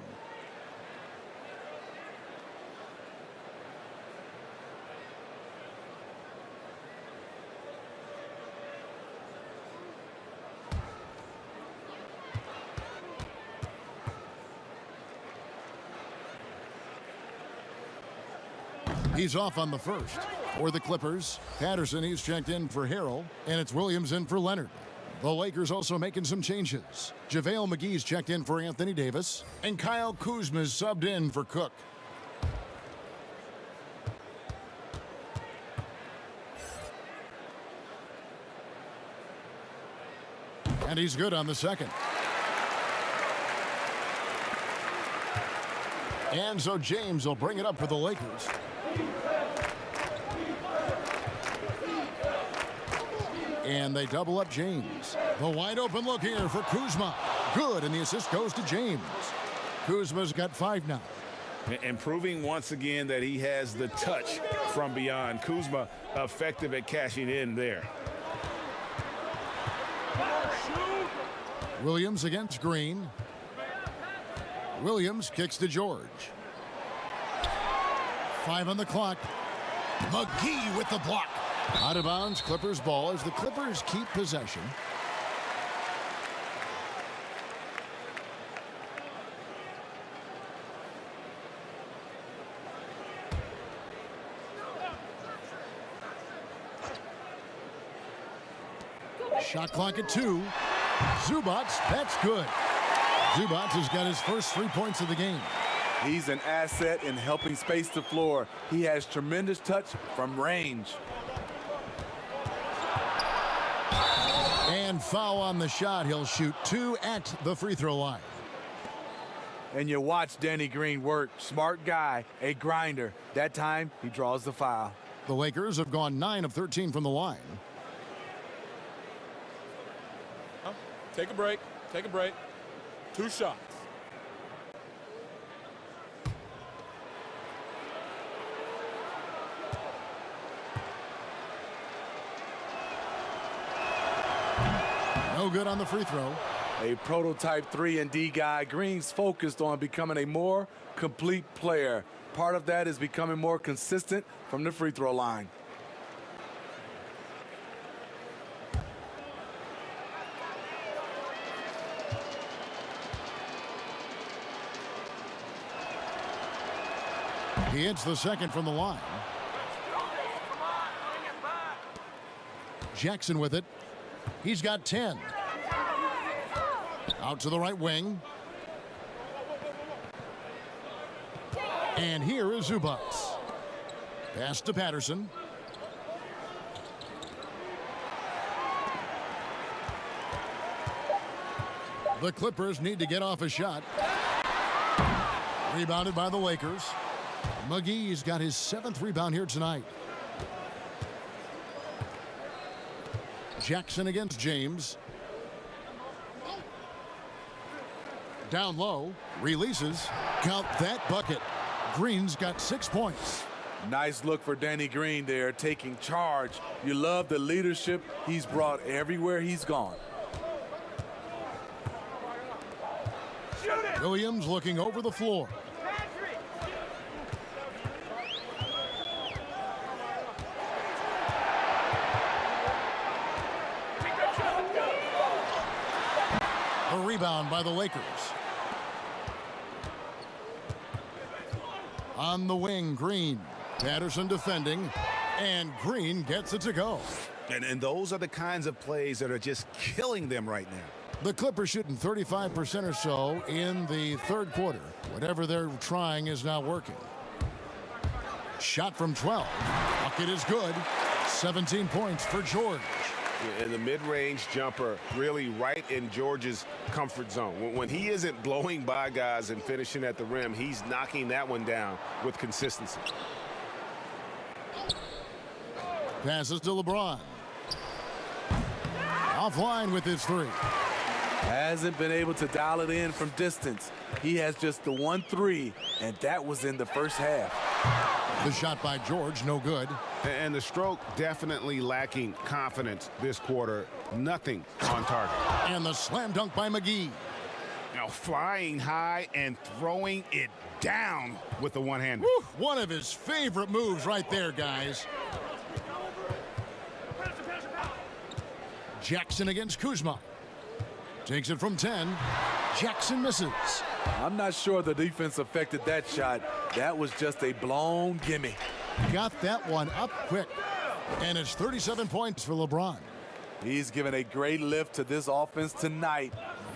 He's off on the first. For the Clippers, Patterson, he's checked in for Harrell, and it's Williams in for Leonard. The Lakers also making some changes. JaVale McGee's checked in for Anthony Davis, and Kyle Kuzma's subbed in for Cook. And he's good on the second. And so James will bring it up for the Lakers. And they double up James. The wide open look here for Kuzma. Good, and the assist goes to James. Kuzma's got 5 now. And proving once again that he has the touch from beyond. Kuzma effective at cashing in there. Williams against Green. Williams kicks to George. 5 on the clock. McGee with the block. Out of bounds, Clippers ball as the Clippers keep possession. Shot clock at 2. Zubac, that's good. Zubac has got his first 3 points of the game. He's an asset in helping space the floor. He has tremendous touch from range. And foul on the shot. He'll shoot 2 at the free throw line. And you watch Danny Green work. Smart guy, a grinder. That time, he draws the foul. The Lakers have gone 9 of 13 from the line. Take a break. Take a break. 2 shots. No good on the free throw. A prototype 3-and-D guy. Green's focused on becoming a more complete player. Part of that is becoming more consistent from the free throw line. He hits the second from the line. Jackson with it. He's got 10. Out to the right wing. And here is Zubac. Pass to Patterson. The Clippers need to get off a shot. Rebounded by the Lakers. McGee's got his 7th rebound here tonight. Jackson against James. Down low, releases. Count that bucket. Green's got 6 points. Nice look for Danny Green there, taking charge. You love the leadership he's brought everywhere he's gone. Williams looking over the floor. A rebound by the Lakers. On the wing, Green. Patterson defending, and Green gets it to go. And those are the kinds of plays that are just killing them right now. The Clippers shooting 35% or so in the 3rd quarter. Whatever they're trying is not working. Shot from 12. Bucket is good. 17 points for George. And the mid-range jumper really right in George's comfort zone. When he isn't blowing by guys and finishing at the rim, he's knocking that one down with consistency. Passes to LeBron. Offline with his 3. Hasn't been able to dial it in from distance. He has just the 1 3, and that was in the first half. The shot by George, no good. And the stroke definitely lacking confidence this quarter. Nothing on target. And the slam dunk by McGee. Now flying high and throwing it down with the one-hander. One of his favorite moves right there, guys. Jackson against Kuzma. Takes it from 10. Jackson misses. I'm not sure the defense affected that shot. That was just a blown gimme. Got that one up quick. And it's 37 points for LeBron. He's given a great lift to this offense tonight.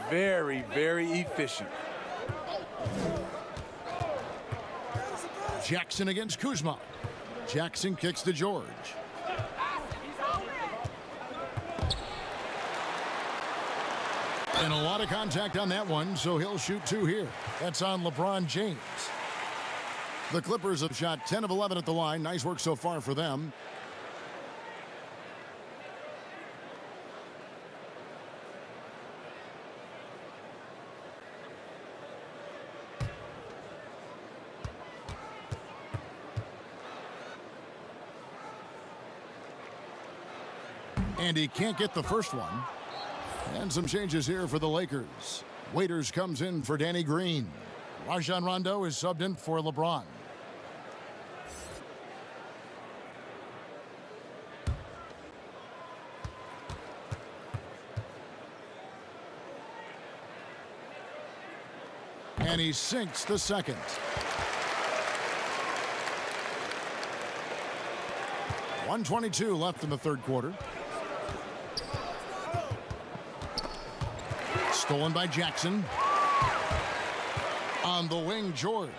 Very, very efficient. Jackson against Kuzma. Jackson kicks to George. And a lot of contact on that one, so he'll shoot 2 here. That's on LeBron James. The Clippers have shot 10 of 11 at the line. Nice work so far for them. And he can't get the first one. And some changes here for the Lakers. Waiters comes in for Danny Green. Rajon Rondo is subbed in for LeBron. And he sinks the second. .122 left in the 3rd quarter. Stolen by Jackson. On the wing, George.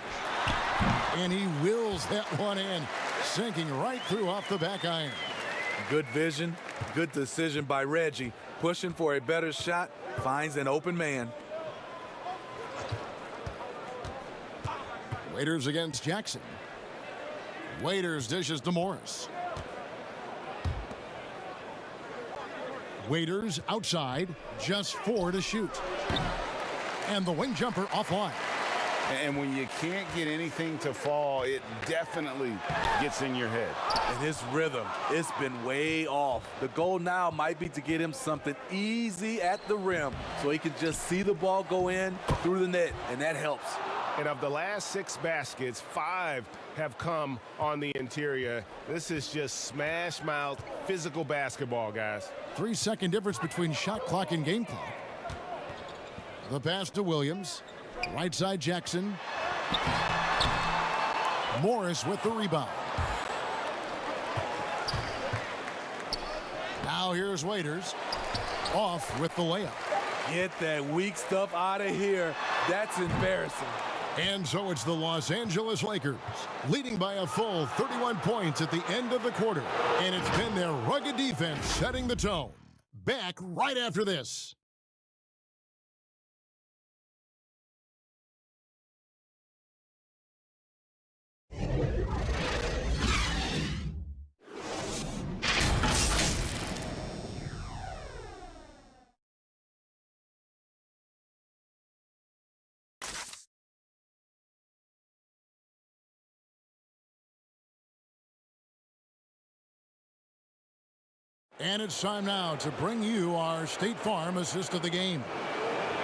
And he wills that one in, sinking right through off the back iron. Good vision, good decision by Reggie. Pushing for a better shot, finds an open man. Waiters against Jackson. Waiters dishes to Morris. Waiters outside, just 4 to shoot. And the wing jumper offline. And when you can't get anything to fall, it definitely gets in your head. And his rhythm, it's been way off. The goal now might be to get him something easy at the rim so he can just see the ball go in through the net, and that helps. And of the last 6 baskets, 5 have come on the interior. This is just smash mouth physical basketball, guys. 3-second difference between shot clock and game clock. The pass to Williams. Right side Jackson. Morris with the rebound. Now here's Waiters. Off with the layup. Get that weak stuff out of here. That's embarrassing. And so it's the Los Angeles Lakers, leading by a full 31 points at the end of the quarter. And it's been their rugged defense setting the tone. Back right after this. And it's time now to bring you our State Farm assist of the game.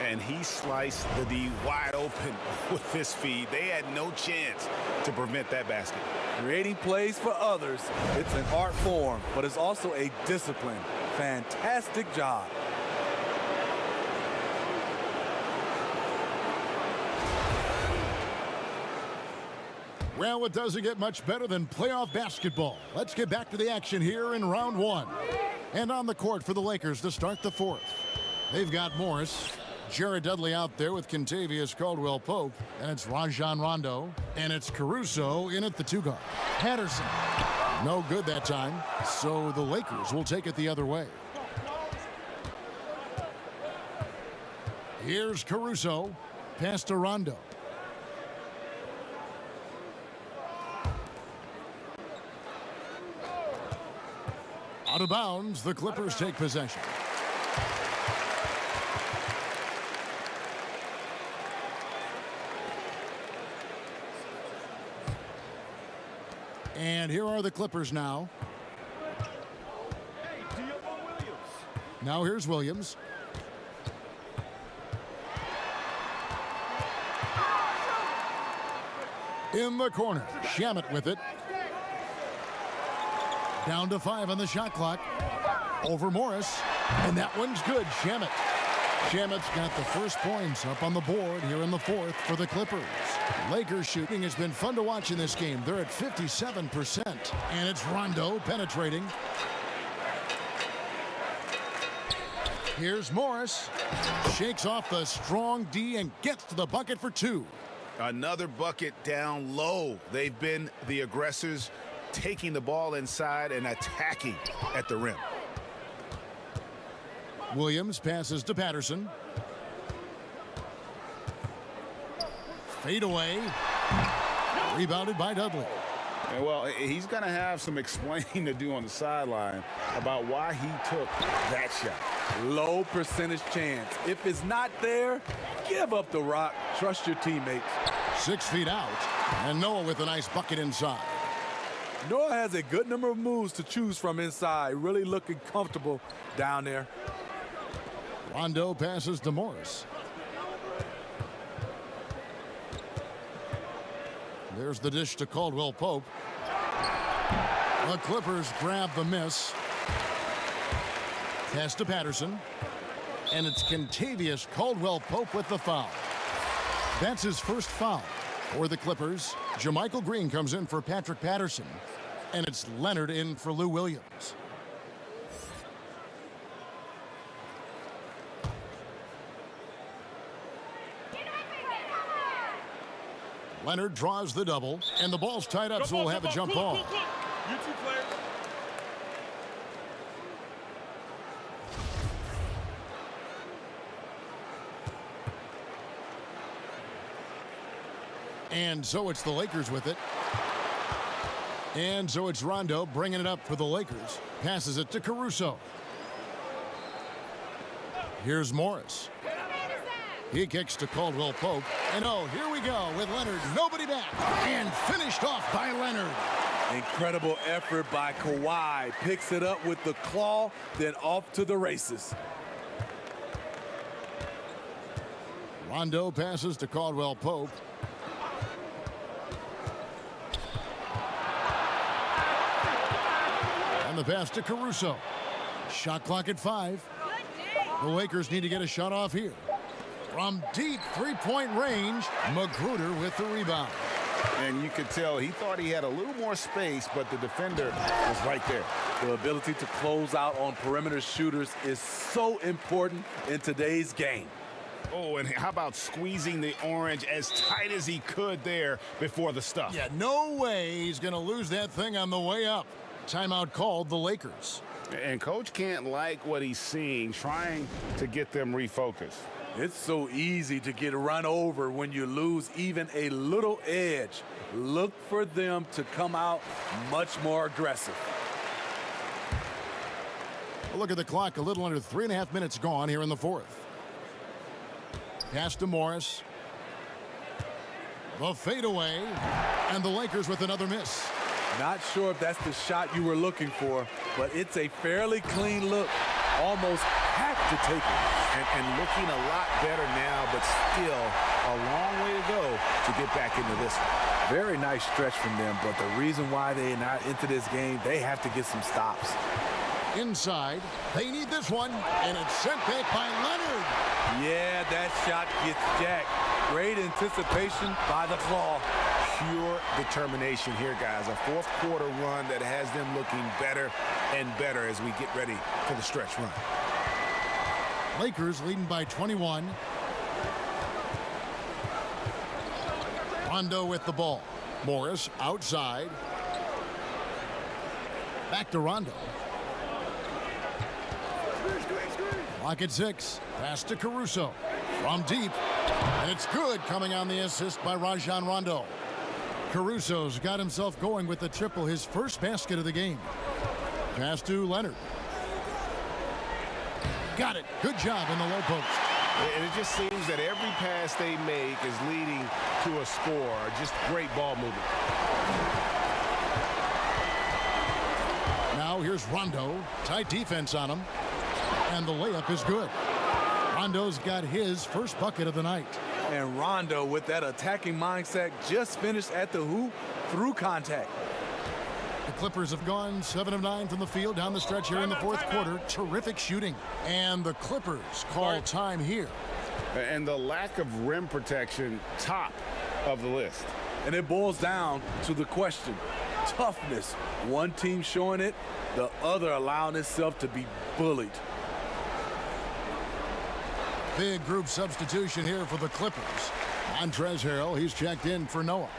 And he sliced the D wide open with his feed. They had no chance to prevent that basket. Creating plays for others, it's an art form, but it's also a discipline. Fantastic job. Well, it doesn't get much better than playoff basketball. Let's get back to the action here in round one. And on the court for the Lakers to start the fourth. They've got Morris, Jared Dudley out there with Kentavious Caldwell-Pope, and it's Rajon Rondo, and it's Caruso in at the two guard. Patterson, no good that time, so the Lakers will take it the other way. Here's Caruso, pass to Rondo. Out of bounds, the Clippers take possession. And here are the Clippers now. Now here's Williams. In the corner, Shamet with it. Down to 5 on the shot clock. Over Morris. And that one's good. Shamet. Shamet's got the first points up on the board here in the fourth for the Clippers. Lakers shooting has been fun to watch in this game. They're at 57%. And it's Rondo penetrating. Here's Morris. Shakes off the strong D and gets to the bucket for 2. Another bucket down low. They've been the aggressors, taking the ball inside and attacking at the rim. Williams passes to Patterson. Fade away. Rebounded by Dudley. And well, he's going to have some explaining to do on the sideline about why he took that shot. Low percentage chance. If it's not there, give up the rock. Trust your teammates. 6 feet out. And Noah with a nice bucket inside. Noah has a good number of moves to choose from inside. Really looking comfortable down there. Rondo passes to Morris. There's the dish to Caldwell-Pope. The Clippers grab the miss. Pass to Patterson. And it's Kentavious Caldwell-Pope with the foul. That's his first foul for the Clippers. JaMychal Green comes in for Patrick Patterson. And it's Leonard in for Lou Williams. Leonard draws the double, and the ball's tied up, so we'll have a jump ball. You two players. And so it's the Lakers with it. And so it's Rondo bringing it up for the Lakers. Passes it to Caruso. Here's Morris. He kicks to Caldwell-Pope. And oh, here we go with Leonard. Nobody back. And finished off by Leonard. Incredible effort by Kawhi. Picks it up with the claw, then off to the races. Rondo passes to Caldwell-Pope. And the pass to Caruso. Shot clock at 5. The Lakers need to get a shot off here. From deep three-point range, Magruder with the rebound. And you could tell he thought he had a little more space, but the defender was right there. The ability to close out on perimeter shooters is so important in today's game. Oh, and how about squeezing the orange as tight as he could there before the stuff? Yeah, no way he's going to lose that thing on the way up. Timeout called the Lakers. And Coach can't like what he's seeing, trying to get them refocused. It's so easy to get run over when you lose even a little edge. Look for them to come out much more aggressive. A look at the clock, a little under 3.5 minutes gone here in the fourth. Pass to Morris. The fadeaway, and the Lakers with another miss. Not sure if that's the shot you were looking for, but it's a fairly clean look. Almost have to take it. And looking a lot better now, but still a long way to go to get back into this one. Very nice stretch from them, but the reason why they're not into this game, they have to get some stops. Inside, they need this one, and it's sent back by Leonard. Yeah, that shot gets jacked. Great anticipation by the claw. Pure determination here, guys. A fourth quarter run that has them looking better and better as we get ready for the stretch run. Lakers leading by 21. Rondo with the ball. Morris outside. Back to Rondo. Clock at 6. Pass to Caruso. From deep. And it's good, coming on the assist by Rajon Rondo. Caruso's got himself going with the triple, his first basket of the game. Pass to Leonard. Got it. Good job in the low post. And it just seems that every pass they make is leading to a score. Just great ball movement. Now here's Rondo. Tight defense on him. And the layup is good. Rondo's got his first bucket of the night. And Rondo, with that attacking mindset, just finished at the hoop through contact. The Clippers have gone 7 of 9 from the field down the stretch here in the fourth quarter. Terrific shooting. And the Clippers call time here. And the lack of rim protection, top of the list. And it boils down to the question, toughness. One team showing it, the other allowing itself to be bullied. Big group substitution here for the Clippers. Montrezl Harrell, he's checked in for Noah.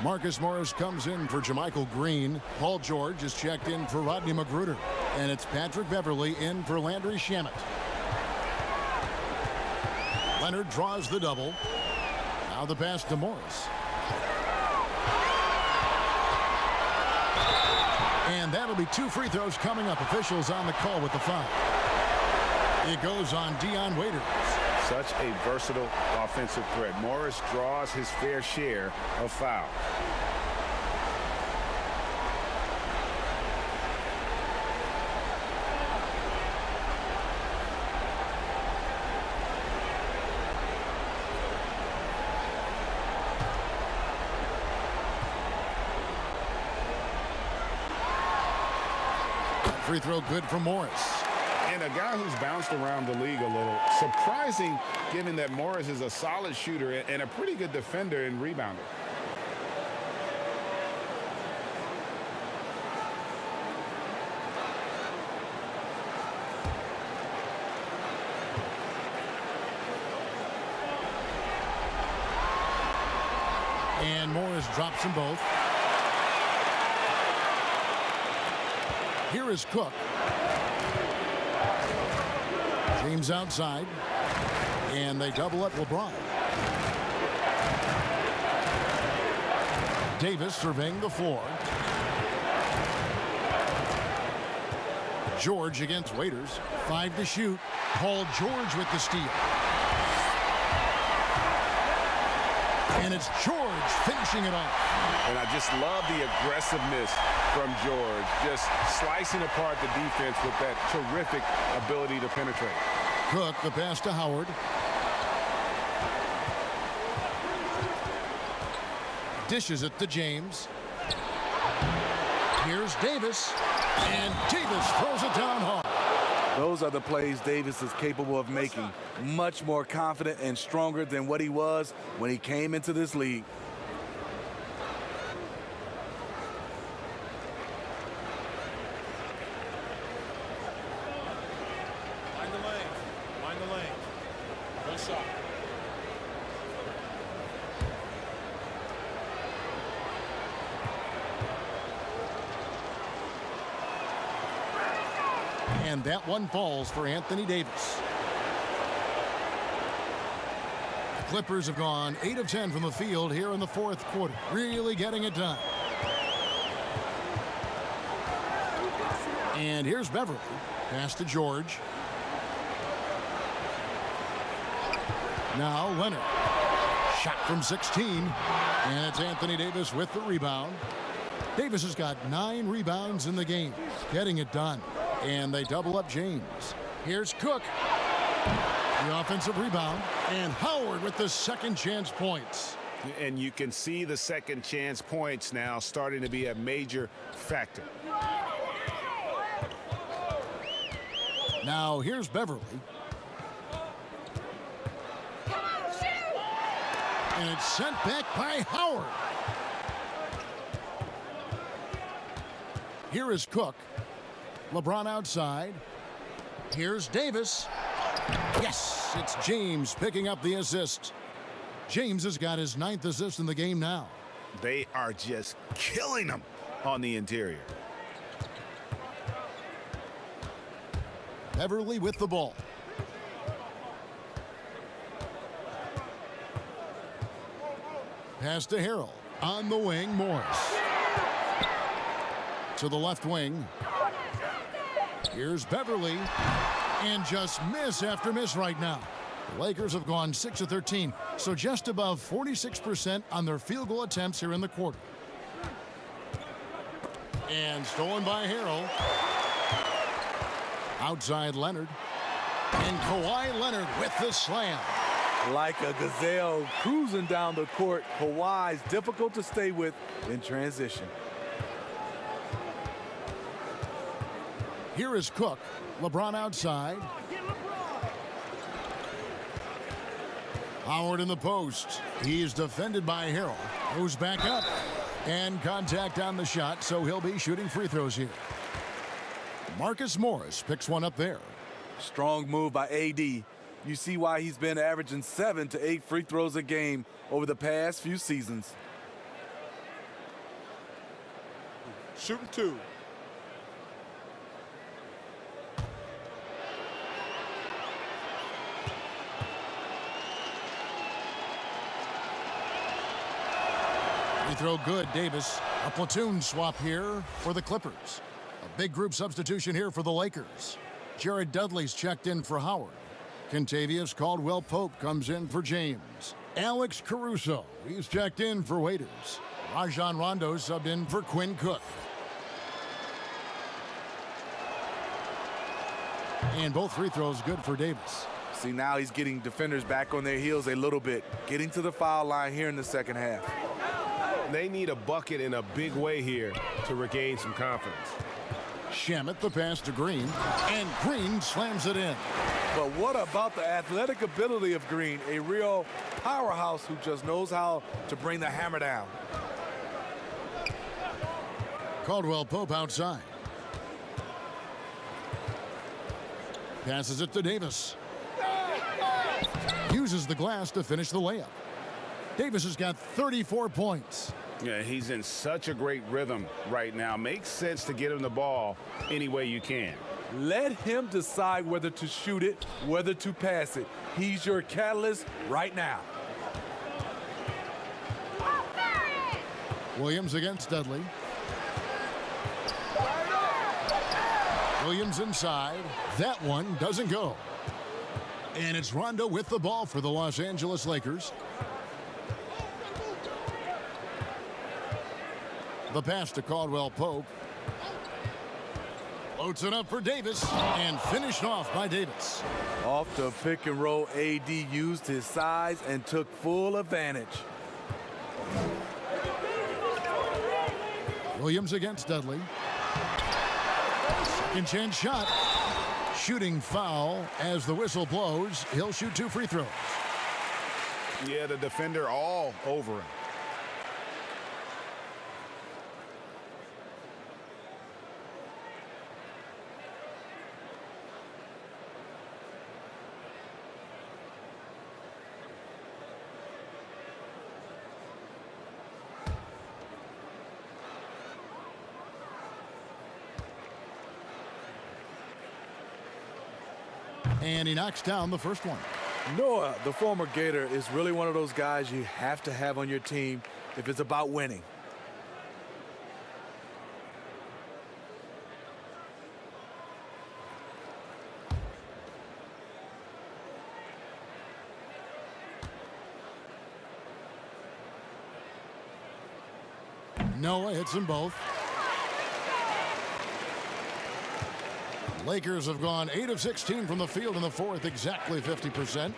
Marcus Morris comes in for JaMychal Green. Paul George is checked in for Rodney Magruder. And it's Patrick Beverly in for Landry Shamet. Leonard draws the double. Now the pass to Morris. And that'll be 2 free throws coming up. Officials on the call with the foul. It goes on Dion Waiters. Such a versatile offensive threat. Morris draws his fair share of fouls. Free throw good for Morris. And a guy who's bounced around the league a little. Surprising, given that Morris is a solid shooter and a pretty good defender and rebounder. And Morris drops them both. Here is Cook. James outside. And they double up LeBron. Davis surveying the floor. George against Waiters. 5 to shoot. Paul George with the steal. And it's George finishing it off. And I just love the aggressiveness from George, just slicing apart the defense with that terrific ability to penetrate. Cook, the pass to Howard. Dishes it to James. Here's Davis. And Davis throws it down hard. Those are the plays Davis is capable of making. Much more confident and stronger than what he was when he came into this league. Mind the lane. Mind the lane. Good shot. And that one falls for Anthony Davis. The Clippers have gone 8 of 10 from the field here in the fourth quarter. Really getting it done. And here's Beverly. Pass to George. Now Leonard. Shot from 16. And it's Anthony Davis with the rebound. Davis has got 9 rebounds in the game. Getting it done. And they double up James. Here's Cook. The offensive rebound. And Howard with the second chance points. And you can see the second chance points now starting to be a major factor. Now here's Beverly. And it's sent back by Howard. Here is Cook. LeBron outside. Here's Davis. Yes, it's James picking up the assist. James has got his 9th assist in the game now. They are just killing them on the interior. Beverly with the ball. Pass to Harrell. On the wing, Morris. To the left wing. Here's Beverly. And just miss after miss right now. The Lakers have gone 6 of 13, so just above 46% on their field goal attempts here in the quarter. And stolen by Harrell. Outside Leonard. And Kawhi Leonard with the slam. Like a gazelle cruising down the court, Kawhi's difficult to stay with in transition. Here is Cook. LeBron outside. Howard in the post. He's defended by Harrell. Moves back up. And contact on the shot, so he'll be shooting free throws here. Marcus Morris picks one up there. Strong move by AD. You see why he's been averaging 7 to 8 free throws a game over the past few seasons. Shooting 2. Free throw good, Davis. A platoon swap here for the Clippers. A big group substitution here for the Lakers. Jared Dudley's checked in for Howard. Kentavious Caldwell-Pope comes in for James. Alex Caruso, he's checked in for Waiters. Rajon Rondo subbed in for Quinn Cook. And both free throws good for Davis. See, now he's getting defenders back on their heels a little bit, getting to the foul line here in the second half. They need a bucket in a big way here to regain some confidence. Shamet the pass to Green, and Green slams it in. But what about the athletic ability of Green? A real powerhouse who just knows how to bring the hammer down. Caldwell-Pope outside. Passes it to Davis. Uses the glass to finish the layup. Davis has got 34 points. Yeah, he's in such a great rhythm right now. Makes sense to get him the ball any way you can. Let him decide whether to shoot it, whether to pass it. He's your catalyst right now. Williams against Dudley. Williams inside. That one doesn't go. And it's Rondo with the ball for the Los Angeles Lakers. The pass to Caldwell-Pope. Floats it up for Davis and finished off by Davis. Off the pick and roll, AD used his size and took full advantage. Williams against Dudley. Second chance shot. Shooting foul as the whistle blows. He'll shoot 2 free throws. Yeah, the defender all over him. And he knocks down the first one. Noah, the former Gator, is really one of those guys you have to have on your team if it's about winning. Noah hits them both. Lakers have gone 8 of 16 from the field in the fourth, exactly 50%.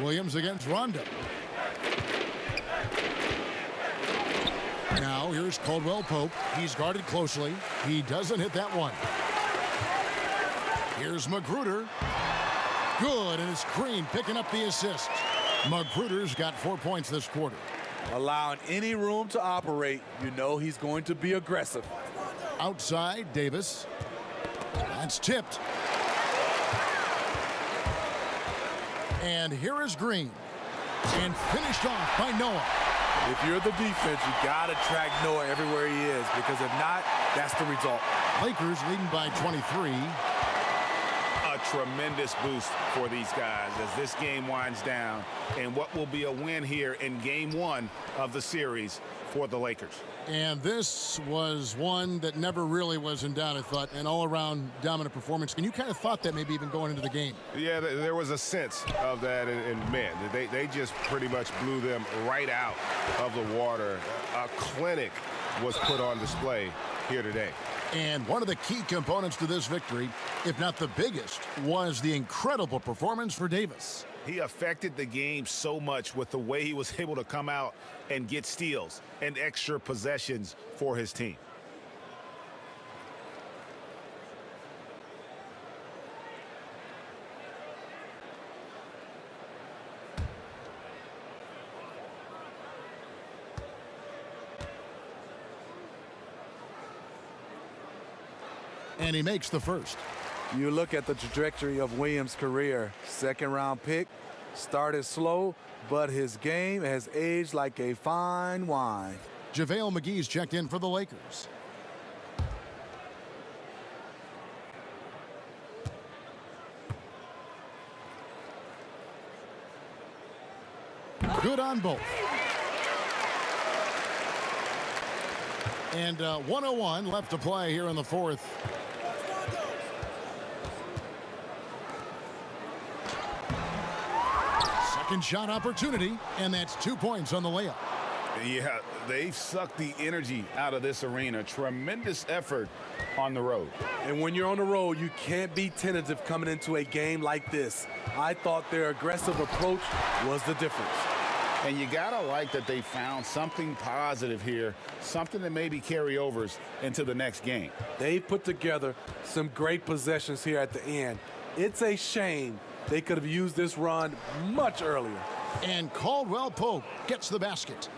Williams against Rondo. Now here's Caldwell Pope. He's guarded closely. He doesn't hit that one. Here's Magruder. Good, and it's Green picking up the assist. Magruder's got 4 points this quarter. Allowing any room to operate, you know he's going to be aggressive. Outside, Davis. That's tipped. And here is Green. And finished off by Noah. If you're the defense, you got to track Noah everywhere he is, because if not, that's the result. Lakers leading by 23. A tremendous boost for these guys as this game winds down, and what will be a win here in game one of the series for the Lakers. And this was one that never really was in doubt, I thought, an all-around dominant performance. And you kind of thought that maybe even going into the game. Yeah, there was a sense of that, and man, they just pretty much blew them right out of the water. A clinic was put on display here today. And one of the key components to this victory, if not the biggest, was the incredible performance for Davis. He affected the game so much with the way he was able to come out and get steals and extra possessions for his team. And he makes the first. You look at the trajectory of Williams' career. Second-round pick, started slow, but his game has aged like a fine wine. JaVale McGee's checked in for the Lakers. Good on both. And 1:01 left to play here in the fourth. Second shot opportunity, and that's 2 points on the layup. Yeah, they've sucked the energy out of this arena. Tremendous effort on the road. And when you're on the road, you can't be tentative coming into a game like this. I thought their aggressive approach was the difference. And you gotta like that they found something positive here, something that maybe carry overs into the next game. They put together some great possessions here at the end. It's a shame they could have used this run much earlier. And Caldwell Pope gets the basket.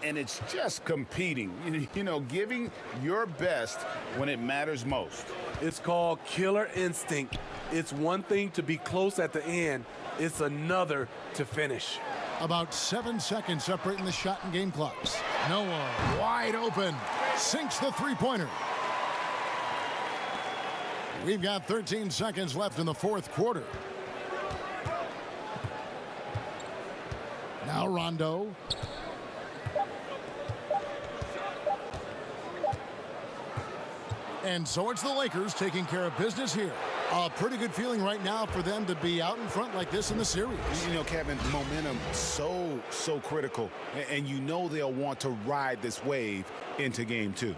And it's just competing, you know, giving your best when it matters most. It's called killer instinct. It's one thing to be close at the end. It's another to finish. About 7 seconds separating the shot and game clocks. Noah wide open. Sinks the three-pointer. We've got 13 seconds left in the fourth quarter. Now Rondo. And so it's the Lakers taking care of business here. A pretty good feeling right now for them to be out in front like this in the series. You know, Kevin, momentum so critical. And you know they'll want to ride this wave into game two.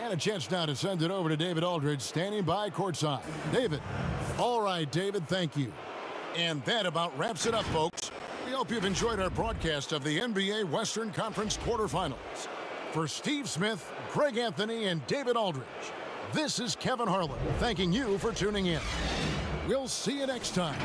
And a chance now to send it over to David Aldridge, standing by courtside. David. All right, David, thank you. And that about wraps it up, folks. We hope you've enjoyed our broadcast of the NBA Western Conference quarterfinals. For Steve Smith, Greg Anthony, and David Aldridge, this is Kevin Harlan thanking you for tuning in. We'll see you next time.